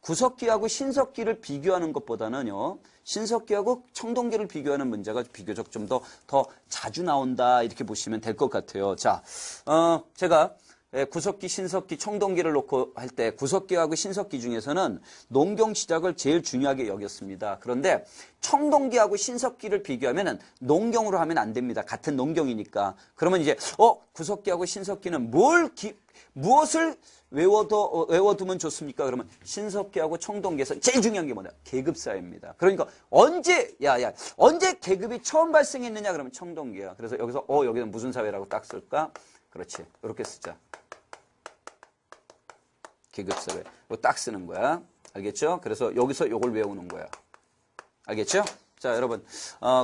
구석기하고 신석기를 비교하는 것보다는요. 신석기하고 청동기를 비교하는 문제가 비교적 좀 더 자주 나온다 이렇게 보시면 될 것 같아요. 자, 제가 구석기, 신석기, 청동기를 놓고 할 때 구석기하고 신석기 중에서는 농경 시작을 제일 중요하게 여겼습니다. 그런데 청동기하고 신석기를 비교하면은 농경으로 하면 안 됩니다. 같은 농경이니까. 그러면 이제 구석기하고 신석기는 무엇을 외워두면 좋습니까? 그러면 신석기하고 청동기에서 제일 중요한 게 뭐냐? 계급사회입니다. 그러니까 언제 계급이 처음 발생했느냐? 그러면 청동기야. 그래서 여기서 여기는 무슨 사회라고 딱 쓸까? 그렇지. 이렇게 쓰자. 계급사회. 이거 딱 쓰는 거야. 알겠죠? 그래서 여기서 이걸 외우는 거야. 알겠죠? 자, 여러분.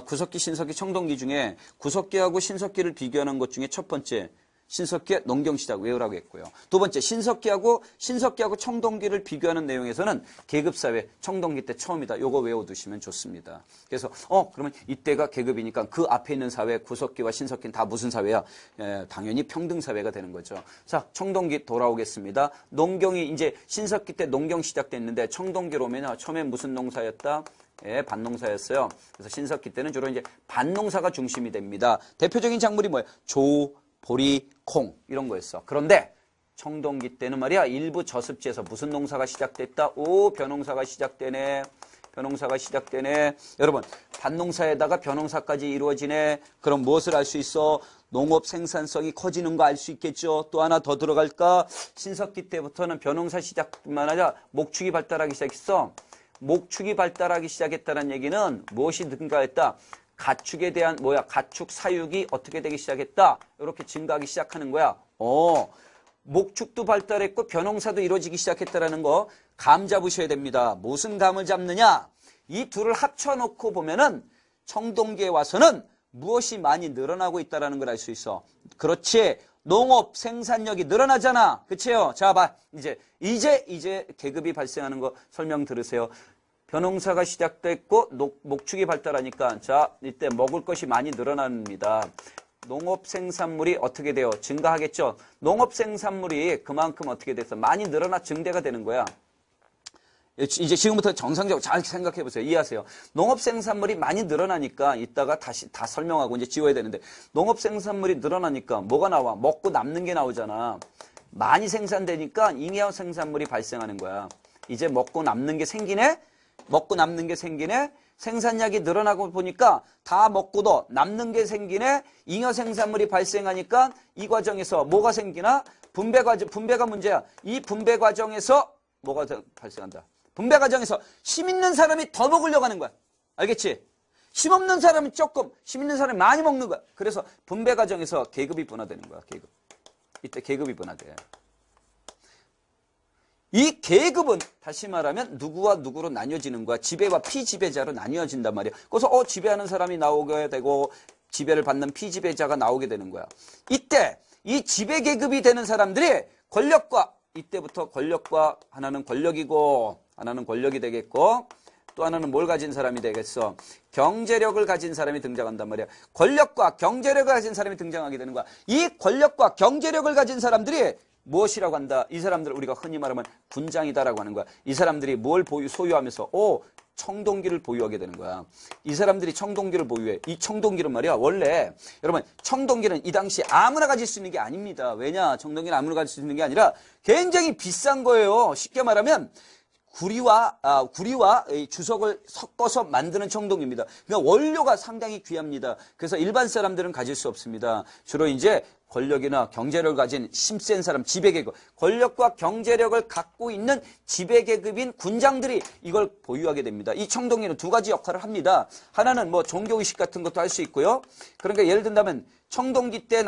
구석기, 신석기, 청동기 중에 구석기하고 신석기를 비교하는 것 중에 첫 번째, 신석기의 농경시작 외우라고 했고요. 두 번째, 신석기하고 청동기를 비교하는 내용에서는 계급사회, 청동기 때 처음이다. 요거 외워두시면 좋습니다. 그래서, 그러면 이때가 계급이니까 그 앞에 있는 사회, 구석기와 신석기는 다 무슨 사회야? 당연히 평등사회가 되는 거죠. 자, 청동기 돌아오겠습니다. 농경이 이제 신석기 때 농경 시작됐는데 청동기로 오면 처음엔 무슨 농사였다? 밭농사였어요. 그래서 신석기 때는 주로 이제 밭농사가 중심이 됩니다. 대표적인 작물이 뭐예요? 조, 보리, 콩 이런 거였어. 그런데 청동기 때는 말이야 일부 저습지에서 무슨 농사가 시작됐다? 벼농사가 시작되네. 벼농사가 시작되네. 여러분 밭농사에다가 벼농사까지 이루어지네. 그럼 무엇을 알 수 있어? 농업 생산성이 커지는 거 알 수 있겠죠. 또 하나 더 들어갈까? 신석기 때부터는 벼농사 시작뿐만 아니라 목축이 발달하기 시작했어. 목축이 발달하기 시작했다는 얘기는 무엇이 증가했다? 가축에 대한 가축 사육이 어떻게 되기 시작했다. 이렇게 증가하기 시작하는 거야. 목축도 발달했고 벼농사도 이루어지기 시작했다라는 거 감 잡으셔야 됩니다. 무슨 감을 잡느냐? 이 둘을 합쳐놓고 보면은 청동기에 와서는 무엇이 많이 늘어나고 있다라는 걸 알 수 있어. 그렇지. 농업 생산력이 늘어나잖아. 그치요? 자, 봐. 이제 계급이 발생하는 거 설명 들으세요. 벼농사가 시작됐고 목축이 발달하니까 자 이때 먹을 것이 많이 늘어납니다. 농업 생산물이 어떻게 돼요? 증가하겠죠. 농업 생산물이 그만큼 어떻게 돼서 많이 늘어나 증대가 되는 거야. 이제 지금부터 정상적으로 잘 생각해 보세요. 이해하세요. 농업 생산물이 많이 늘어나니까 이따가 다시 다 설명하고 이제 지워야 되는데 농업 생산물이 늘어나니까 뭐가 나와? 먹고 남는 게 나오잖아. 많이 생산되니까 잉여 생산물이 발생하는 거야. 이제 먹고 남는 게 생기네. 생산량이 늘어나고 보니까 다 먹고도 남는 게 생기네. 잉여 생산물이 발생하니까 이 과정에서 뭐가 생기나? 분배가 문제야. 이 분배 과정에서 뭐가 발생한다? 분배 과정에서 심 있는 사람이 더 먹으려고 하는 거야. 알겠지? 심 없는 사람은 조금, 심 있는 사람이 많이 먹는 거야. 그래서 분배 과정에서 계급이 분화되는 거야. 계급. 이때 계급이 분화돼. 이 계급은 다시 말하면 누구와 누구로 나뉘어지는 거야. 지배와 피지배자로 나뉘어진단 말이야. 그래서 지배하는 사람이 나오게 되고 지배를 받는 피지배자가 나오게 되는 거야. 이때 이 지배 계급이 되는 사람들이 이때부터 권력과 하나는 권력이고 하나는 권력이 되겠고 또 하나는 뭘 가진 사람이 되겠어? 경제력을 가진 사람이 등장한단 말이야. 권력과 경제력을 가진 사람이 등장하게 되는 거야. 이 권력과 경제력을 가진 사람들이 무엇이라고 한다? 이 사람들 우리가 흔히 말하면 군장이다라고 하는 거야. 이 사람들이 뭘 소유하면서 청동기를 보유하게 되는 거야. 이 사람들이 청동기를 보유해. 이 청동기는 말이야. 원래 여러분 청동기는 이 당시 아무나 가질 수 있는 게 아닙니다. 왜냐? 청동기는 아무나 가질 수 있는 게 아니라 굉장히 비싼 거예요. 쉽게 말하면 구리와 주석을 섞어서 만드는 청동기입니다. 그러니까 원료가 상당히 귀합니다. 그래서 일반 사람들은 가질 수 없습니다. 주로 이제 권력이나 경제력을 가진 힘센 사람, 지배계급, 권력과 경제력을 갖고 있는 지배계급인 군장들이 이걸 보유하게 됩니다. 이 청동기는 두 가지 역할을 합니다. 하나는 종교의식 같은 것도 할 수 있고요. 그러니까 예를 든다면 청동기 때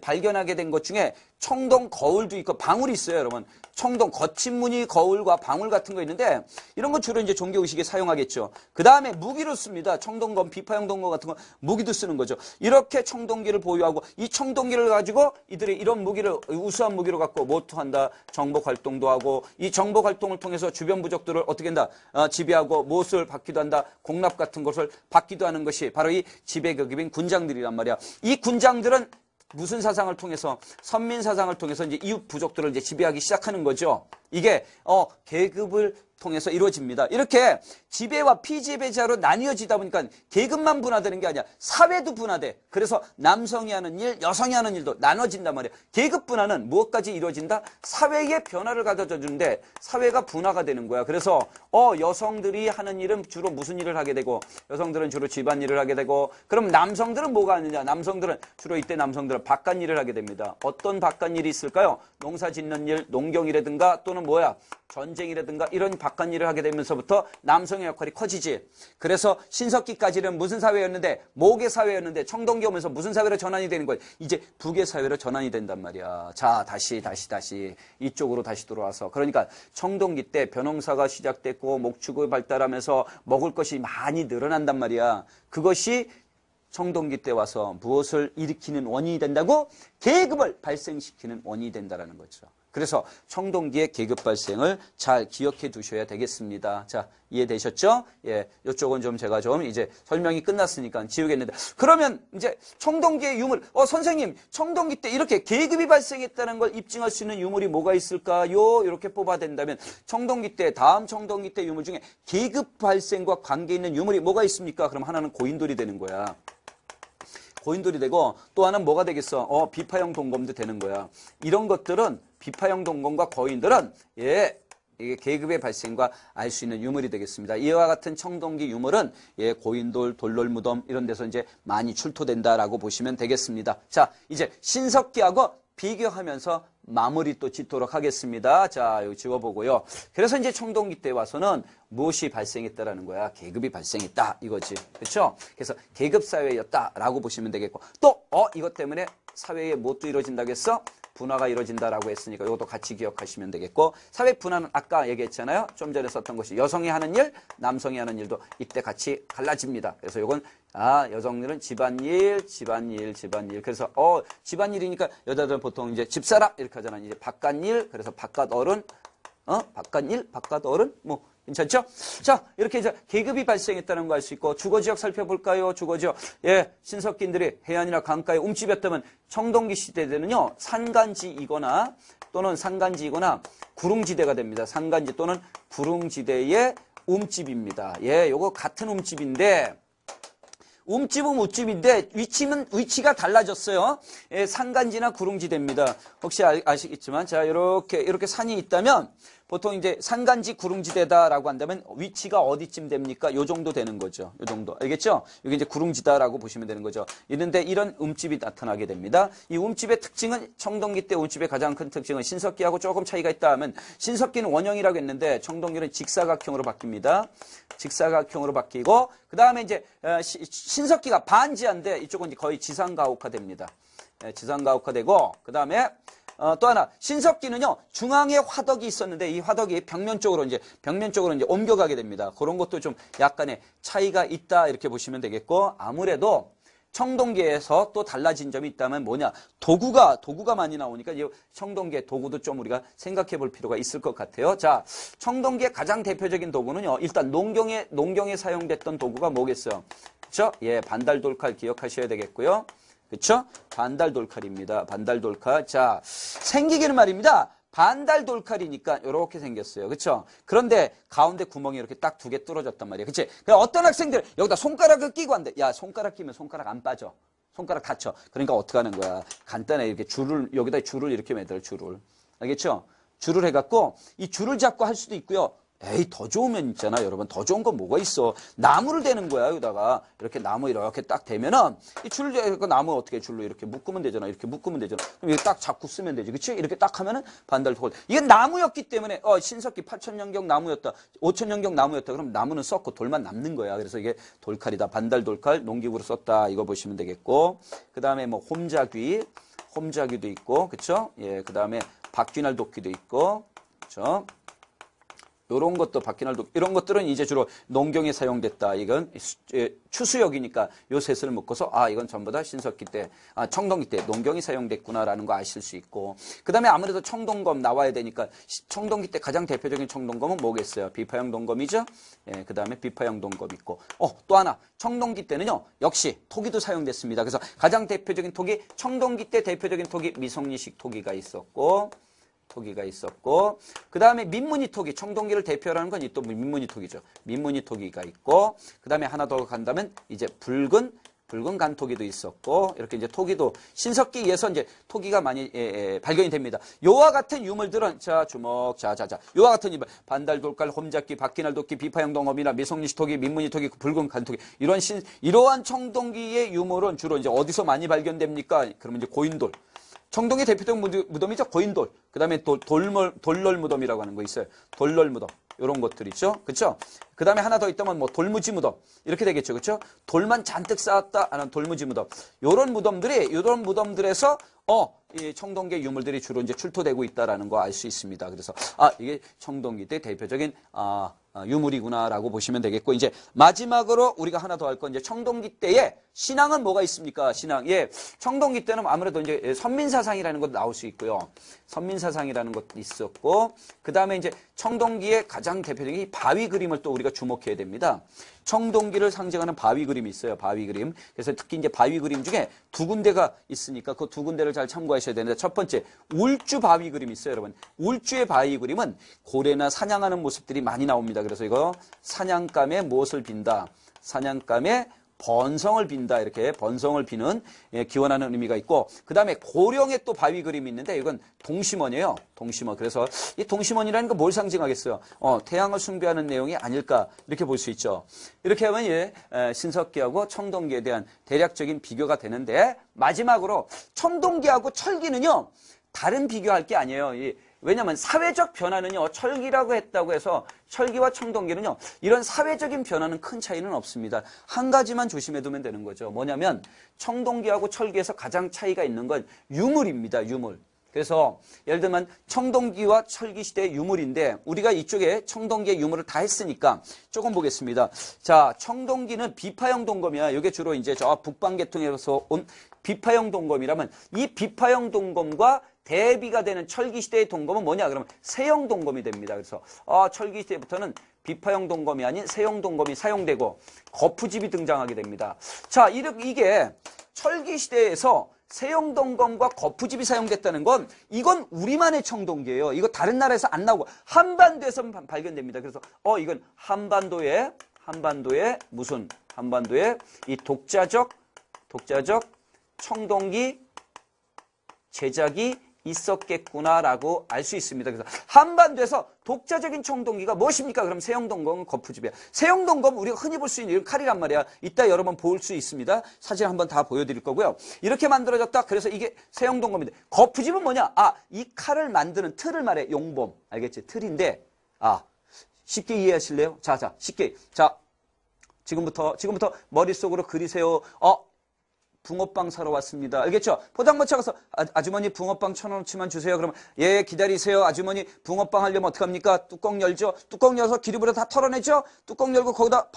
발견하게 된 것 중에 청동 거울도 있고 방울이 있어요, 여러분. 청동 거친 무늬 거울과 방울 같은 거 있는데 이런 건 주로 이제 종교의식에 사용하겠죠. 그 다음에 무기로 씁니다. 청동검, 비파형 동검 같은 거 무기도 쓰는 거죠. 이렇게 청동기를 보유하고 이 청동기를 가지고 이들이 이런 무기를 우수한 무기로 갖고 모토한다. 정복 활동도 하고 이 정복 활동을 통해서 주변 부족들을 어떻게 한다? 지배하고 무엇을 받기도 한다. 공납 같은 것을 받기도 하는 것이 바로 이 지배계급인 군장들이란 말이야. 이 군장들은 무슨 사상을 통해서 선민 사상을 통해서 이제 이웃 부족들을 이제 지배하기 시작하는 거죠. 이게 계급을 통해서 이루어집니다. 이렇게 지배와 피지배자로 나뉘어지다 보니까 계급만 분화되는 게 아니라 사회도 분화돼. 그래서 남성이 하는 일, 여성이 하는 일도 나눠진단 말이에요. 계급 분화는 무엇까지 이루어진다? 사회의 변화를 가져다 주는데 사회가 분화가 되는 거야. 그래서 여성들이 하는 일은 주로 무슨 일을 하게 되고 여성들은 주로 집안일을 하게 되고 그럼 남성들은 뭐가 하느냐? 남성들은 주로 이때 남성들은 바깥일을 하게 됩니다. 어떤 바깥일이 있을까요? 농사 짓는 일, 농경이라든가 또는 뭐야? 전쟁이라든가 이런 바깥일을 하게 되면서부터 남성의 역할이 커지지. 그래서 신석기까지는 무슨 사회였는데 모계 사회였는데 청동기 오면서 무슨 사회로 전환이 되는 거예요. 이제 북의 사회로 전환이 된단 말이야. 자, 다시 이쪽으로 다시 들어와서 그러니까 청동기 때 벼농사가 시작됐고 목축이 발달하면서 먹을 것이 많이 늘어난단 말이야. 그것이 청동기 때 와서 무엇을 일으키는 원인이 된다고? 계급을 발생시키는 원인이 된다는 거죠. 그래서 청동기의 계급 발생을 잘 기억해 두셔야 되겠습니다. 자, 이해되셨죠? 예, 이쪽은 좀 제가 좀 이제 설명이 끝났으니까 지우겠는데. 그러면 이제 청동기의 유물, 선생님, 청동기 때 이렇게 계급이 발생했다는 걸 입증할 수 있는 유물이 뭐가 있을까요? 이렇게 뽑아댄다면 청동기 때, 다음 청동기 때 유물 중에 계급 발생과 관계 있는 유물이 뭐가 있습니까? 그럼 하나는 고인돌이 되는 거야. 고인돌이 되고 또 하나는 뭐가 되겠어? 비파형 동검도 되는 거야. 이런 것들은 비파형 동검과 고인돌은 이게 계급의 발생과 알 수 있는 유물이 되겠습니다. 이와 같은 청동기 유물은 고인돌, 돌롤무덤 이런 데서 이제 많이 출토된다라고 보시면 되겠습니다. 자, 이제 신석기하고 비교하면서 마무리 또 짓도록 하겠습니다. 자, 여기 지워보고요. 그래서 이제 청동기 때 와서는 무엇이 발생했다라는 거야? 계급이 발생했다 이거지. 그렇죠? 그래서 계급사회였다라고 보시면 되겠고 또 이것 때문에 사회에 무엇도 이루어진다고 했어? 분화가 이루어진다라고 했으니까 이것도 같이 기억하시면 되겠고 사회 분화는 아까 얘기했잖아요. 좀 전에 썼던 것이 여성이 하는 일, 남성이 하는 일도 이때 같이 갈라집니다. 그래서 이건 여성들은 집안일. 그래서 집안일이니까 여자들은 보통 이제 집사람 이렇게 하잖아. 이제 바깥일, 그래서 바깥어른, 바깥어른, 뭐 괜찮죠? 자, 이렇게 이제 계급이 발생했다는 거 알 수 있고 주거지역 살펴볼까요? 주거지역. 신석기인들이 해안이나 강가에 움집했다면 청동기 시대 때는요 산간지이거나 또는 산간지이거나 구릉지대가 됩니다. 산간지 또는 구릉지대의 움집입니다. 요거 같은 움집인데. 움집은 움집인데 위치가 달라졌어요. 산간지나 구릉지대입니다. 혹시 아시겠지만 자 이렇게 산이 있다면 보통 이제 산간지 구릉지대다라고 한다면 위치가 어디쯤 됩니까? 요 정도 되는 거죠. 요 정도. 알겠죠? 여기 이제 구릉지다라고 보시면 되는 거죠. 이런데 이런 움집이 나타나게 됩니다. 이 움집의 특징은 청동기 때 움집의 가장 큰 특징은 신석기하고 조금 차이가 있다 하면 신석기는 원형이라고 했는데 청동기는 직사각형으로 바뀝니다. 직사각형으로 바뀌고 그 다음에 이제 신석기가 반지하인데 이쪽은 이제 거의 지상가옥화 됩니다. 지상가옥화 되고 그 다음에 또 하나 신석기는요 중앙에 화덕이 있었는데 이 화덕이 벽면 쪽으로 이제 옮겨가게 됩니다. 그런 것도 좀 약간의 차이가 있다 이렇게 보시면 되겠고 아무래도 청동기에서 또 달라진 점이 있다면 뭐냐 도구가 많이 나오니까 이 청동기의 도구도 좀 우리가 생각해 볼 필요가 있을 것 같아요. 자, 청동기의 가장 대표적인 도구는요 일단 농경에 사용됐던 도구가 뭐겠어요? 그렇죠? 반달돌칼 기억하셔야 되겠고요. 그렇죠? 반달돌칼입니다. 반달돌칼. 자, 생기기는 말입니다. 반달돌칼이니까 이렇게 생겼어요. 그렇죠? 그런데 가운데 구멍이 이렇게 딱 2개 뚫어졌단 말이에요. 그렇지? 어떤 학생들 여기다 손가락을 끼고 한대. 야, 손가락 끼면 손가락 안 빠져. 손가락 다쳐. 그러니까 어떻게 하는 거야? 간단해. 이렇게 여기다 줄을 이렇게 매달아, 줄을. 알겠죠? 줄을 해갖고 이 줄을 잡고 할 수도 있고요. 더 좋으면 있잖아, 여러분. 더 좋은 건 뭐가 있어? 나무를 대는 거야, 여기다가. 이렇게 나무 이렇게 딱 대면은, 이 줄을, 나무 어떻게 줄로 이렇게 묶으면 되잖아. 이렇게 묶으면 되잖아. 그럼 이렇게 딱 잡고 쓰면 되지. 그치? 이렇게 딱 하면은 반달돌. 이게 나무였기 때문에, 신석기 8000년경 나무였다. 5000년경 나무였다. 그럼 나무는 썩고 돌만 남는 거야. 그래서 이게 돌칼이다. 반달돌칼, 농기구로 썼다. 이거 보시면 되겠고. 그 다음에 뭐, 홈자귀도 있고, 그쵸? 그 다음에 박귀날 도끼도 있고, 그쵸? 요런 것도 바퀴날도 이런 것들은 이제 주로 농경에 사용됐다. 이건 추수역이니까 요 셋을 묶어서 이건 전부 다 신석기 때, 청동기 때 농경이 사용됐구나라는 거 아실 수 있고 그 다음에 아무래도 청동검 나와야 되니까 청동기 때 가장 대표적인 청동검은 뭐겠어요? 비파형 동검이죠. 그 다음에 비파형 동검 있고 또 하나 청동기 때는요 역시 토기도 사용됐습니다. 그래서 가장 대표적인 토기 청동기 때 대표적인 토기 미성리식 토기가 있었고 토기가 있었고, 그 다음에 민무늬 토기, 청동기를 대표로 하는 건 또 민무늬 토기죠. 민무늬 토기가 있고, 그 다음에 하나 더 간다면 이제 붉은 간토기도 있었고, 이렇게 이제 토기도 신석기에서 이제 토기가 많이 발견이 됩니다. 요와 같은 유물들은 자 주목, 요와 같은 유물 반달 돌깔, 홈잡기, 바퀴날 도끼, 비파형 동검이나 미성리시 토기, 민무늬 토기, 붉은 간토기 이러한 청동기의 유물은 주로 이제 어디서 많이 발견됩니까? 그러면 이제 고인돌. 청동기 대표적 무덤이죠. 고인돌. 그 다음에 돌널 무덤이라고 하는 거 있어요. 돌널 무덤. 이런 것들 있죠. 그렇죠? 그 다음에 하나 더 있다면 뭐 돌무지 무덤. 이렇게 되겠죠. 그렇죠? 돌만 잔뜩 쌓았다 하는 돌무지 무덤. 이런 무덤들에서 이 청동기 유물들이 주로 이제 출토되고 있다라는 거 알 수 있습니다. 그래서 이게 청동기 때 대표적인 유물이구나라고 보시면 되겠고, 이제 마지막으로 우리가 하나 더 할 건 이제 청동기 때에 신앙은 뭐가 있습니까? 신앙. 예. 청동기 때는 아무래도 이제 선민사상이라는 것도 나올 수 있고요. 선민사상이라는 것도 있었고, 그 다음에 이제 청동기의 가장 대표적인 바위 그림을 또 우리가 주목해야 됩니다. 청동기를 상징하는 바위 그림이 있어요. 바위 그림. 그래서 특히 이제 바위 그림 중에 두 군데가 있으니까 그 두 군데를 잘 참고하셔야 되는데, 첫 번째 울주 바위 그림이 있어요, 여러분. 울주의 바위 그림은 고래나 사냥하는 모습들이 많이 나옵니다. 그래서 이거 사냥감의 무엇을 빈다. 사냥감의 번성을 빈다. 이렇게 번성을 비는 기원하는 의미가 있고, 그 다음에 고령의 또 바위 그림이 있는데 이건 동심원이에요. 동심원. 그래서 이 동심원이라는 거 뭘 상징하겠어요? 태양을 숭배하는 내용이 아닐까 이렇게 볼 수 있죠. 이렇게 하면 신석기하고 청동기에 대한 대략적인 비교가 되는데, 마지막으로 청동기하고 철기는요 다른 비교할 게 아니에요. 왜냐하면 사회적 변화는요, 철기라고 했다고 해서 철기와 청동기는요, 이런 사회적인 변화는 큰 차이는 없습니다. 한 가지만 조심해 두면 되는 거죠. 뭐냐면 청동기하고 철기에서 가장 차이가 있는 건 유물입니다. 유물. 그래서 예를 들면 청동기와 철기 시대의 유물인데, 우리가 이쪽에 청동기의 유물을 다 했으니까 조금 보겠습니다. 자, 청동기는 비파형 동검이야. 이게 주로 이제 저 북방 계통에서 온 비파형 동검이라면, 이 비파형 동검과 대비가 되는 철기 시대의 동검은 뭐냐? 그러면 세형 동검이 됩니다. 그래서 철기 시대부터는 비파형 동검이 아닌 세형 동검이 사용되고 거푸집이 등장하게 됩니다. 자, 이게 철기 시대에서 세형 동검과 거푸집이 사용됐다는 건 이건 우리만의 청동기예요. 이거 다른 나라에서 안 나오고 한반도에서 발견됩니다. 그래서 이건 한반도에 이 독자적 청동기 제작이 있었겠구나라고 알 수 있습니다. 그래서 한반도에서 독자적인 청동기가 무엇입니까? 그럼 세형 동검은 거푸집이야. 세형 동검 우리가 흔히 볼 수 있는 이런 칼이란 말이야. 이따 여러분 볼 수 있습니다. 사진 한번 다 보여드릴 거고요. 이렇게 만들어졌다. 그래서 이게 세형 동검인데, 거푸집은 뭐냐? 이 칼을 만드는 틀을 말해. 용범. 알겠지? 틀인데 쉽게 이해하실래요? 자, 쉽게. 자, 지금부터 머릿속으로 그리세요. 붕어빵 사러 왔습니다. 알겠죠? 포장마차 가서 아주머니 붕어빵 1,000원어치만 주세요. 그러면 예, 기다리세요. 아주머니 붕어빵 하려면 어떡합니까? 뚜껑 열죠. 뚜껑 열어서 기름으로 다 털어내죠. 뚜껑 열고 거기다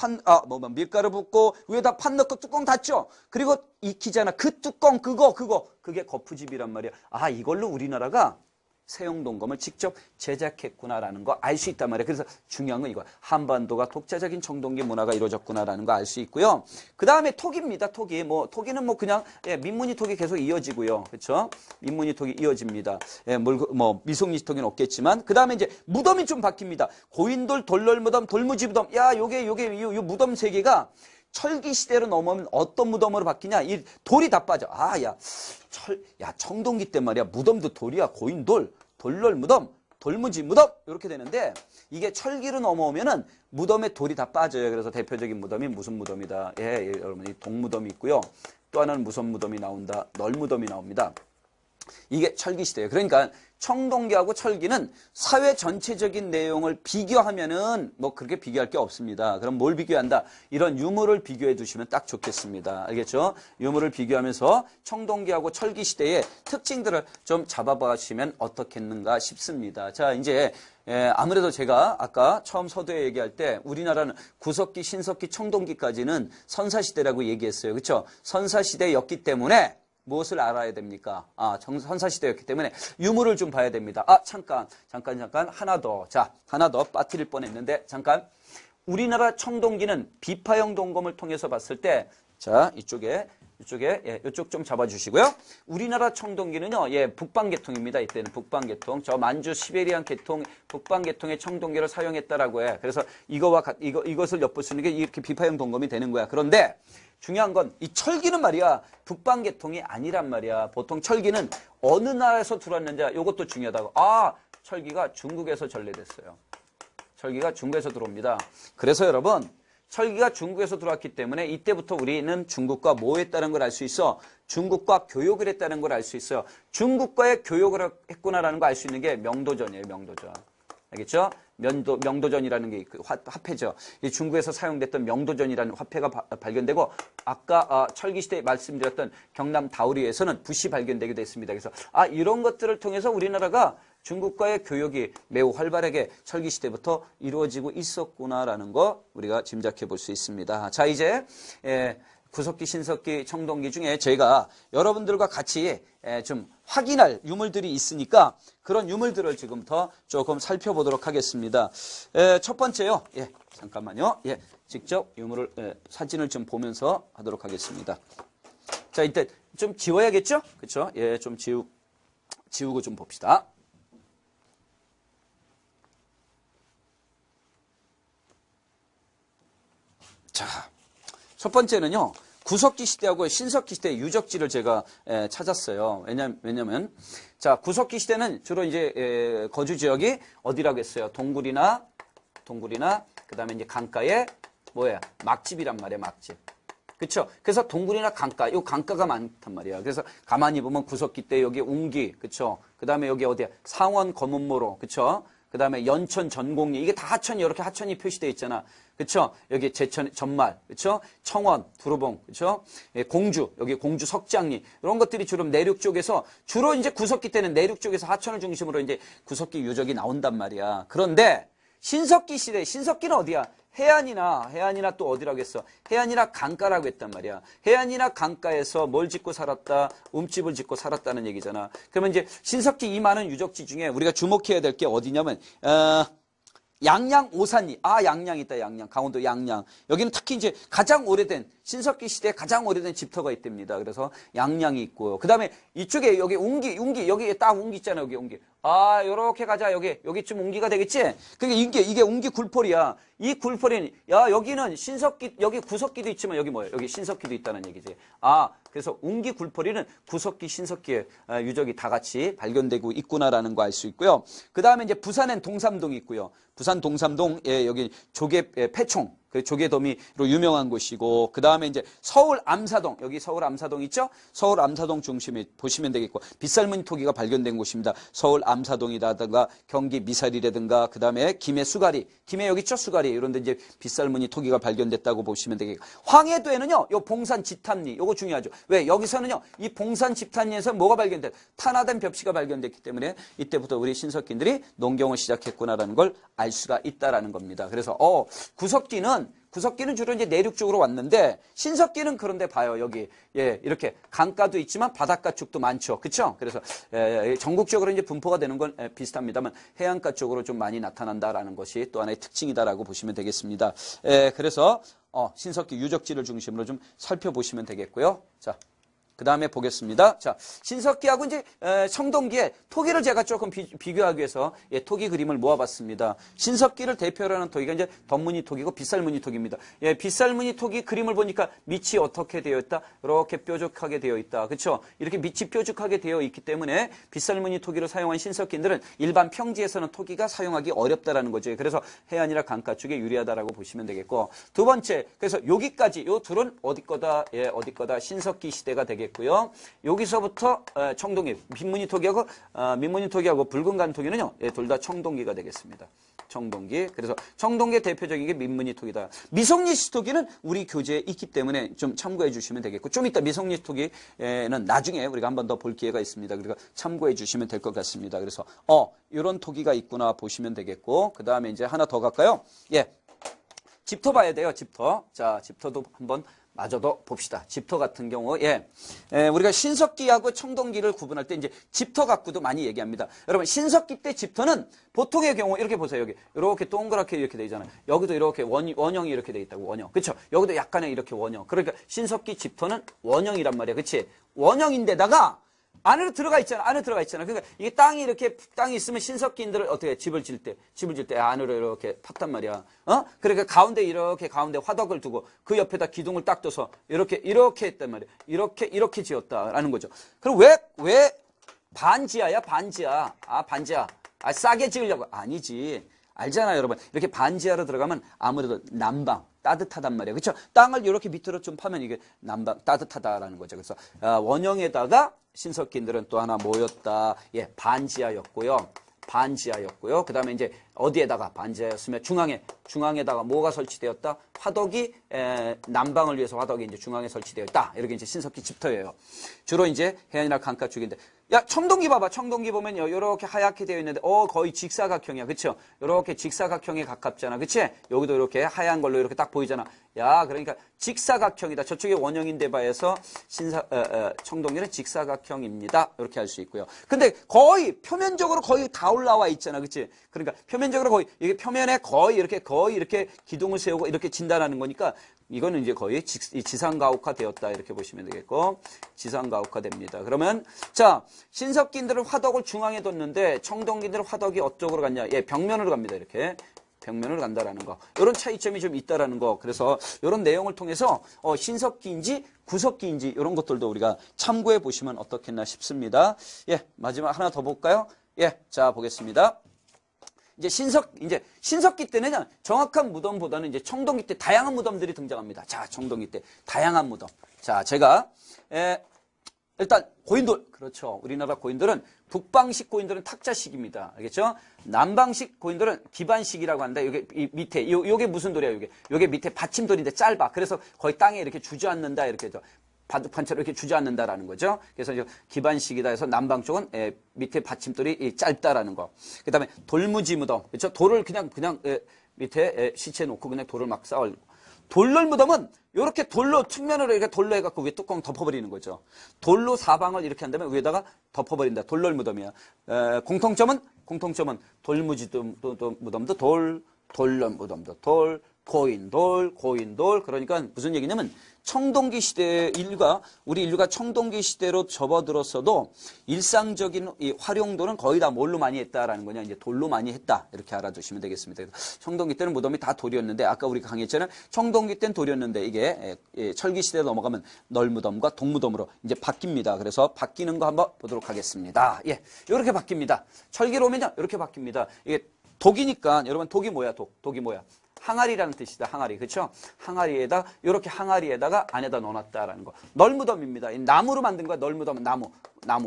밀가루 붓고 위에다 판 넣고 뚜껑 닫죠. 그리고 익히잖아. 그 뚜껑 그게 거푸집이란 말이야. 이걸로 우리나라가 세형 동검을 직접 제작했구나라는 거 알 수 있단 말이에요. 그래서 중요한 건 이거, 한반도가 독자적인 청동기 문화가 이루어졌구나라는 거 알 수 있고요. 그 다음에 토기입니다. 토기는 그냥 민무늬 토기 계속 이어지고요. 그렇죠? 민무늬 토기 이어집니다. 미송리 토기는 없겠지만, 그 다음에 이제 무덤이 좀 바뀝니다. 고인돌, 돌널 무덤, 돌무지 무덤. 요게 요 무덤 세 개가 철기 시대로 넘어오면 어떤 무덤으로 바뀌냐? 이 돌이 다 빠져. 청동기 때 말이야. 무덤도 돌이야. 고인돌, 돌널 무덤, 돌무지 무덤 이렇게 되는데, 이게 철기로 넘어오면은 무덤에 돌이 다 빠져요. 그래서 대표적인 무덤이 무슨 무덤이다. 여러분, 이 동무덤이 있고요. 또 하나는 무슨 무덤이 나온다. 널무덤이 나옵니다. 이게 철기 시대예요. 그러니까 청동기하고 철기는 사회 전체적인 내용을 비교하면은 그렇게 비교할 게 없습니다. 그럼 뭘 비교한다? 이런 유물을 비교해 두시면 딱 좋겠습니다. 알겠죠? 유물을 비교하면서 청동기하고 철기 시대의 특징들을 좀 잡아보시면 어떻겠는가 싶습니다. 자, 이제 아무래도 제가 아까 처음 서두에 얘기할 때 우리나라는 구석기, 신석기, 청동기까지는 선사시대라고 얘기했어요. 그렇죠? 선사시대였기 때문에 무엇을 알아야 됩니까? 선사시대였기 때문에 유물을 좀 봐야 됩니다. 잠깐. 하나 더. 자, 하나 더 빠뜨릴 뻔했는데, 잠깐. 우리나라 청동기는 비파형 동검을 통해서 봤을 때, 자, 이쪽에 이쪽에, 예, 이쪽 좀 잡아주시고요. 우리나라 청동기는요, 예, 북방계통입니다. 이때는 북방계통. 저 만주 시베리안 계통, 북방계통의 청동기를 사용했다라고 해. 그래서 이것을 엿볼 수 있는 게 이렇게 비파형 동검이 되는 거야. 그런데 중요한 건 이 철기는 말이야, 북방계통이 아니란 말이야. 보통 철기는 어느 나라에서 들어왔는지, 이것도 중요하다고. 아, 철기가 중국에서 전래됐어요. 철기가 중국에서 들어옵니다. 그래서 여러분, 철기가 중국에서 들어왔기 때문에 이때부터 우리는 중국과 뭐 했다는 걸 알 수 있어. 중국과 교역을 했다는 걸 알 수 있어요. 중국과의 교역을 했구나라는 거 알 수 있는 게 명도전이에요. 명도전. 알겠죠? 명도전이라는 게 화폐죠. 이 중국에서 사용됐던 명도전이라는 화폐가 발견되고 아까 철기시대에 말씀드렸던 경남 다우리에서는 붓이 발견되기도 했습니다. 그래서 이런 것들을 통해서 우리나라가 중국과의 교역이 매우 활발하게 철기시대부터 이루어지고 있었구나라는 거 우리가 짐작해 볼 수 있습니다. 자, 이제 구석기, 신석기, 청동기 중에 저희가 여러분들과 같이 좀 확인할 유물들이 있으니까 그런 유물들을 지금부터 조금 살펴보도록 하겠습니다. 첫 번째요. 예, 잠깐만요. 예, 직접 유물을 사진을 좀 보면서 하도록 하겠습니다. 자, 이때 좀 지워야겠죠? 그렇죠? 예, 좀 지우고 좀 봅시다. 자, 첫 번째는요. 구석기 시대하고 신석기 시대의 유적지를 제가 찾았어요. 왜냐면 자, 구석기 시대는 주로 이제 거주 지역이 어디라고 했어요? 동굴이나 그다음에 이제 강가에 뭐야? 막집이란 말이야, 막집. 그렇죠? 그래서 동굴이나 강가, 요 강가가 많단 말이야. 그래서 가만히 보면 구석기 때 여기 웅기, 그렇죠? 그다음에 여기 어디야? 상원 검은모로, 그렇죠? 그다음에 연천 전곡리, 이게 다 하천이 이렇게 하천이 표시되어 있잖아. 그렇죠? 여기 제천 전말, 그렇죠? 청원, 두루봉, 그렇죠? 예, 공주, 여기 공주 석장리, 이런 것들이 주로 내륙 쪽에서 주로 이제 구석기 때는 내륙 쪽에서 하천을 중심으로 이제 구석기 유적이 나온단 말이야. 그런데 신석기 시대, 신석기는 어디야? 해안이나 또 어디라고 했어? 해안이나 강가라고 했단 말이야. 해안이나 강가에서 뭘 짓고 살았다? 움집을 짓고 살았다는 얘기잖아. 그러면 이제 신석기 이 많은 유적지 중에 우리가 주목해야 될 게 어디냐면 양양 오산리. 양양 있다, 양양. 강원도 양양. 여기는 특히 이제 가장 오래된, 신석기 시대에 가장 오래된 집터가 있답니다. 그래서 양양이 있고요. 그 다음에 이쪽에 여기 웅기, 여기 딱 웅기 있잖아요, 여기 웅기. 요렇게 가자, 여기쯤 웅기가 되겠지? 그러니까 이게 웅기 굴포리야. 이 굴포리는, 여기는 신석기, 여기 구석기도 있지만 여기 뭐예요? 여기 신석기도 있다는 얘기지. 그래서 웅기 굴포리는 구석기, 신석기의 유적이 다 같이 발견되고 있구나라는 거 알 수 있고요. 그 다음에 이제 부산엔 동삼동이 있고요. 부산 동삼동, 여기 조개 패총, 그 조개더미로 유명한 곳이고, 그 다음에 이제 서울 암사동, 여기 서울 암사동 있죠? 서울 암사동 중심에 보시면 되겠고, 빗살무늬 토기가 발견된 곳입니다. 서울 암사동이라든가 경기 미사리라든가, 그 다음에 김해 수가리, 김해 여기 있죠? 수가리, 이런 데 이제 빗살무늬 토기가 발견됐다고 보시면 되겠고, 황해도에는요, 요 봉산 집탑리, 요거 중요하죠. 왜? 여기서는요, 이 봉산 집탑리에서 뭐가 발견됐? 탄화된 벽시가 발견됐기 때문에 이때부터 우리 신석기인들이 농경을 시작했구나라는 걸 알 수가 있다라는 겁니다. 그래서 구석기는 주로 이제 내륙 쪽으로 왔는데, 신석기는 그런데 봐요, 여기. 이렇게 강가도 있지만 바닷가 쪽도 많죠. 그쵸? 그래서, 전국적으로 이제 분포가 되는 건 비슷합니다만, 해안가 쪽으로 좀 많이 나타난다라는 것이 또 하나의 특징이다라고 보시면 되겠습니다. 그래서, 신석기 유적지를 중심으로 좀 살펴보시면 되겠고요. 자. 그 다음에 보겠습니다. 자, 신석기하고 이제 청동기의 토기를 제가 조금 비교하기 위해서 토기 그림을 모아봤습니다. 신석기를 대표로 하는 토기가 이제 덧무늬 토기고 빗살무늬 토기입니다. 빗살무늬 토기 그림을 보니까 밑이 어떻게 되어 있다? 이렇게 뾰족하게 되어 있다. 그렇죠? 이렇게 밑이 뾰족하게 되어 있기 때문에 빗살무늬 토기를 사용한 신석기들은 일반 평지에서는 토기가 사용하기 어렵다라는 거죠. 그래서 해안이나 강가 쪽에 유리하다라고 보시면 되겠고, 두 번째, 그래서 여기까지 요 둘은 어디 거다? 어디 거다? 신석기 시대가 되겠고. 여기서부터 청동기, 민무늬 토기하고 붉은 간토기는요, 둘 다 청동기가 되겠습니다. 청동기. 그래서 청동기의 대표적인 게 민무늬 토기다. 미성리시 토기는 우리 교재에 있기 때문에 좀 참고해 주시면 되겠고, 좀 이따 미성리시 토기는 나중에 우리가 한 번 더 볼 기회가 있습니다. 그러니까 참고해 주시면 될 것 같습니다. 그래서 이런 토기가 있구나 보시면 되겠고, 그 다음에 이제 하나 더 갈까요? 집터 봐야 돼요, 집터. 자, 집터도 한번 마저도 봅시다. 집터 같은 경우, 우리가 신석기하고 청동기를 구분할 때 이제 집터 갖고도 많이 얘기합니다. 여러분, 신석기 때 집터는 보통의 경우, 이렇게 보세요. 여기. 이렇게 동그랗게 이렇게 돼 있잖아요. 여기도 이렇게 원형이 이렇게 돼 있다고, 원형. 그쵸? 여기도 약간의 이렇게 원형. 그러니까 신석기 집터는 원형이란 말이야. 그치? 원형인데다가 안으로 들어가 있잖아. 안에 들어가 있잖아. 그러니까 이게 땅이 있으면 신석기인들을 어떻게 집을 질 때 안으로 이렇게 팠단 말이야. 그러니까 가운데 화덕을 두고 그 옆에다 기둥을 딱 둬서 이렇게 했단 말이야. 이렇게 지었다라는 거죠. 그럼 왜 반지하야? 반지하. 반지하. 싸게 지으려고. 아니지. 알잖아요, 여러분. 이렇게 반지하로 들어가면 아무래도 난방, 따뜻하단 말이에요. 그렇죠? 땅을 이렇게 밑으로 좀 파면 이게 난방, 따뜻하다라는 거죠. 그래서 원형에다가 신석기인들은 또 하나 모였다. 반지하였고요. 그 다음에 이제 어디에다가 반지하였으면 중앙에다가 뭐가 설치되었다? 화덕이 난방을 위해서 화덕이 이제 중앙에 설치되었다. 이렇게 이제 신석기 집터예요. 주로 이제 해안이나 강가 쪽인데. 야, 청동기 봐봐. 청동기 보면요. 이렇게 하얗게 되어 있는데, 거의 직사각형이야. 그쵸? 이렇게 직사각형에 가깝잖아. 그치? 여기도 이렇게 하얀 걸로 이렇게 딱 보이잖아. 야, 그러니까 직사각형이다. 저쪽에 원형인데 바에서 청동기는 직사각형입니다. 이렇게 할 수 있고요. 근데 표면적으로 거의 다 올라와 있잖아. 그치? 그러니까 표면적으로 이게 표면에 거의 이렇게 기둥을 세우고 이렇게 진단하는 거니까 이거는 이제 거의 지상가옥화 되었다. 이렇게 보시면 되겠고, 지상가옥화 됩니다. 그러면, 자, 신석기인들은 화덕을 중앙에 뒀는데, 청동기인들은 화덕이 어쪽으로 갔냐? 벽면으로 갑니다. 이렇게. 벽면으로 간다라는 거. 이런 차이점이 좀 있다라는 거. 그래서 이런 내용을 통해서, 신석기인지 구석기인지 이런 것들도 우리가 참고해 보시면 어떻겠나 싶습니다. 마지막 하나 더 볼까요? 자, 보겠습니다. 이제 신석기 때는 정확한 무덤보다는 이제 청동기 때 다양한 무덤들이 등장합니다. 자, 청동기 때 다양한 무덤. 자, 제가 일단 고인돌. 그렇죠. 우리나라 고인돌은 북방식 고인돌은 탁자식입니다. 알겠죠? 남방식 고인돌은 기반식이라고 하는데 요게 밑에 요게 무슨 돌이야, 요게 밑에 받침돌인데 짧아. 그래서 거의 땅에 이렇게 주저앉는다 이렇게 해서 바둑판처럼 이렇게 주저앉는다라는 거죠. 그래서 이제 기반식이다 해서 남방 쪽은 밑에 받침돌이 짧다라는 거. 그다음에 돌무지 무덤. 그렇죠? 돌을 그냥 밑에 시체 놓고 그냥 돌을 막 쌓을. 돌널 무덤은 이렇게 돌로 측면으로 이렇게 돌로 해갖고 위에 뚜껑 덮어버리는 거죠. 돌로 사방을 이렇게 한 다음에 위에다가 덮어버린다. 돌널 무덤이야. 공통점은 돌무지 무덤도 돌널 무덤도 돌, 고인돌. 그러니까 무슨 얘기냐면 청동기 시대 우리 인류가 청동기 시대로 접어들었어도 일상적인 이 활용도는 거의 다 뭘로 많이 했다라는 거냐, 이제 돌로 많이 했다. 이렇게 알아두시면 되겠습니다. 청동기 때는 무덤이 다 돌이었는데, 아까 우리가 강의했잖아요. 청동기 때는 돌이었는데, 이게 철기 시대에 넘어가면 널무덤과 동무덤으로 이제 바뀝니다. 그래서 바뀌는 거 한번 보도록 하겠습니다. 이렇게 바뀝니다. 철기로 오면요, 이렇게 바뀝니다. 이게 독이니까, 여러분, 독이 뭐야? 독이 뭐야? 항아리라는 뜻이다. 항아리. 그렇죠? 항아리에다가 안에다 넣어놨다라는 거. 널무덤입니다. 나무로 만든 거야. 널무덤은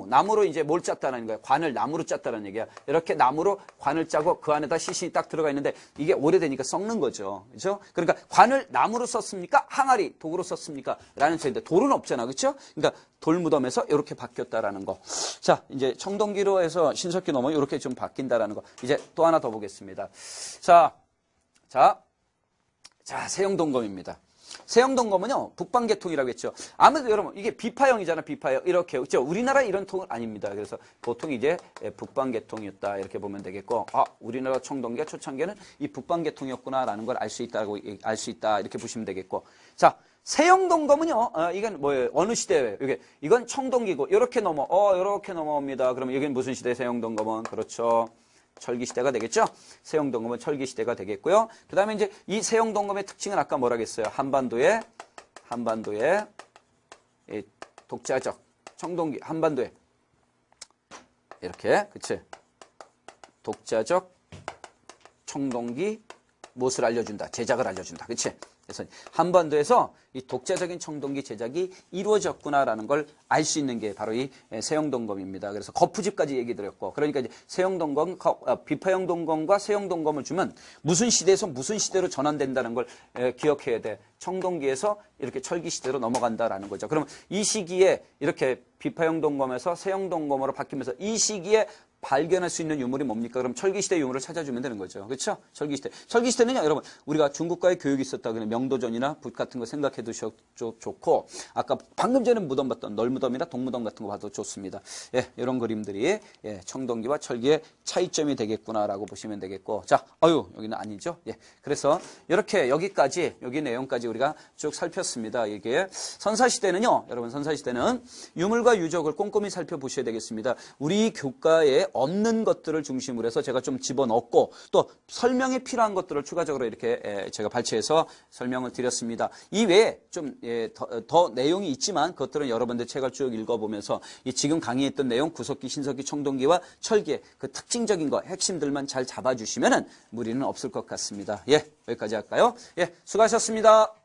나무로 이제 뭘 짰다는 거야. 관을 나무로 짰다는 얘기야. 이렇게 나무로 관을 짜고 그 안에다 시신이 딱 들어가 있는데 이게 오래되니까 썩는 거죠. 그렇죠? 그러니까 관을 나무로 썼습니까? 항아리 독으로 썼습니까? 라는 차이인데 돌은 없잖아. 그렇죠? 그러니까 돌무덤에서 이렇게 바뀌었다라는 거. 자, 이제 청동기로 해서 신석기 넘어 이렇게 좀 바뀐다라는 거. 이제 또 하나 더 보겠습니다. 자, 세형동검입니다. 세형동검은요, 북방계통이라고 했죠. 아무래도 여러분, 이게 비파형이잖아, 비파형. 이렇게. 그렇죠? 우리나라 이런 통은 아닙니다. 그래서 보통 이제 북방계통이었다. 이렇게 보면 되겠고, 우리나라 청동기와 초창기에는 이 북방계통이었구나라는 걸 알 수 있다. 이렇게 보시면 되겠고. 자, 세형동검은요, 이건 뭐예요? 어느 시대예요? 이건 청동기고, 이렇게 넘어옵니다. 그러면 여기는 무슨 시대 세형동검은? 그렇죠. 철기시대가 되겠죠? 세형동검은 철기시대가 되겠고요. 그 다음에 이제 이 세형동검의 특징은 아까 뭐라 했어요? 한반도에 독자적 청동기, 한반도에 이렇게, 그치? 독자적 청동기 무엇을 알려준다? 제작을 알려준다. 그치? 그래서 한반도에서 이 독자적인 청동기 제작이 이루어졌구나라는 걸 알 수 있는 게 바로 이 세형동검입니다. 그래서 거푸집까지 얘기 드렸고, 그러니까 이제 세형동검, 비파형동검과 세형동검을 주면 무슨 시대에서 무슨 시대로 전환된다는 걸 기억해야 돼. 청동기에서 이렇게 철기 시대로 넘어간다라는 거죠. 그러면 이 시기에 이렇게 비파형동검에서 세형동검으로 바뀌면서 이 시기에 발견할 수 있는 유물이 뭡니까? 그럼 철기시대 유물을 찾아주면 되는 거죠. 그렇죠? 철기시대. 철기시대는요, 여러분, 우리가 중국과의 교육이 있었다 그러면 명도전이나 붓 같은 거 생각해 두셔도 좋고, 아까 방금 전에 무덤 봤던 널무덤이나 동무덤 같은 거 봐도 좋습니다. 예, 이런 그림들이 예, 청동기와 철기의 차이점이 되겠구나라고 보시면 되겠고, 자, 여기는 아니죠. 예, 그래서 이렇게 여기까지, 여기 내용까지 우리가 쭉 살폈습니다. 이게 선사시대는요, 여러분, 선사시대는 유물과 유적을 꼼꼼히 살펴보셔야 되겠습니다. 우리 교과에 없는 것들을 중심으로 해서 제가 좀 집어넣고 또 설명에 필요한 것들을 추가적으로 이렇게 제가 발췌해서 설명을 드렸습니다. 이 외에 좀 더 내용이 있지만 그것들은 여러분들 책을 쭉 읽어보면서 이 지금 강의했던 내용 구석기, 신석기, 청동기와 철기의 그 특징적인 거 핵심들만 잘 잡아주시면은 무리는 없을 것 같습니다. 예, 여기까지 할까요? 예, 수고하셨습니다.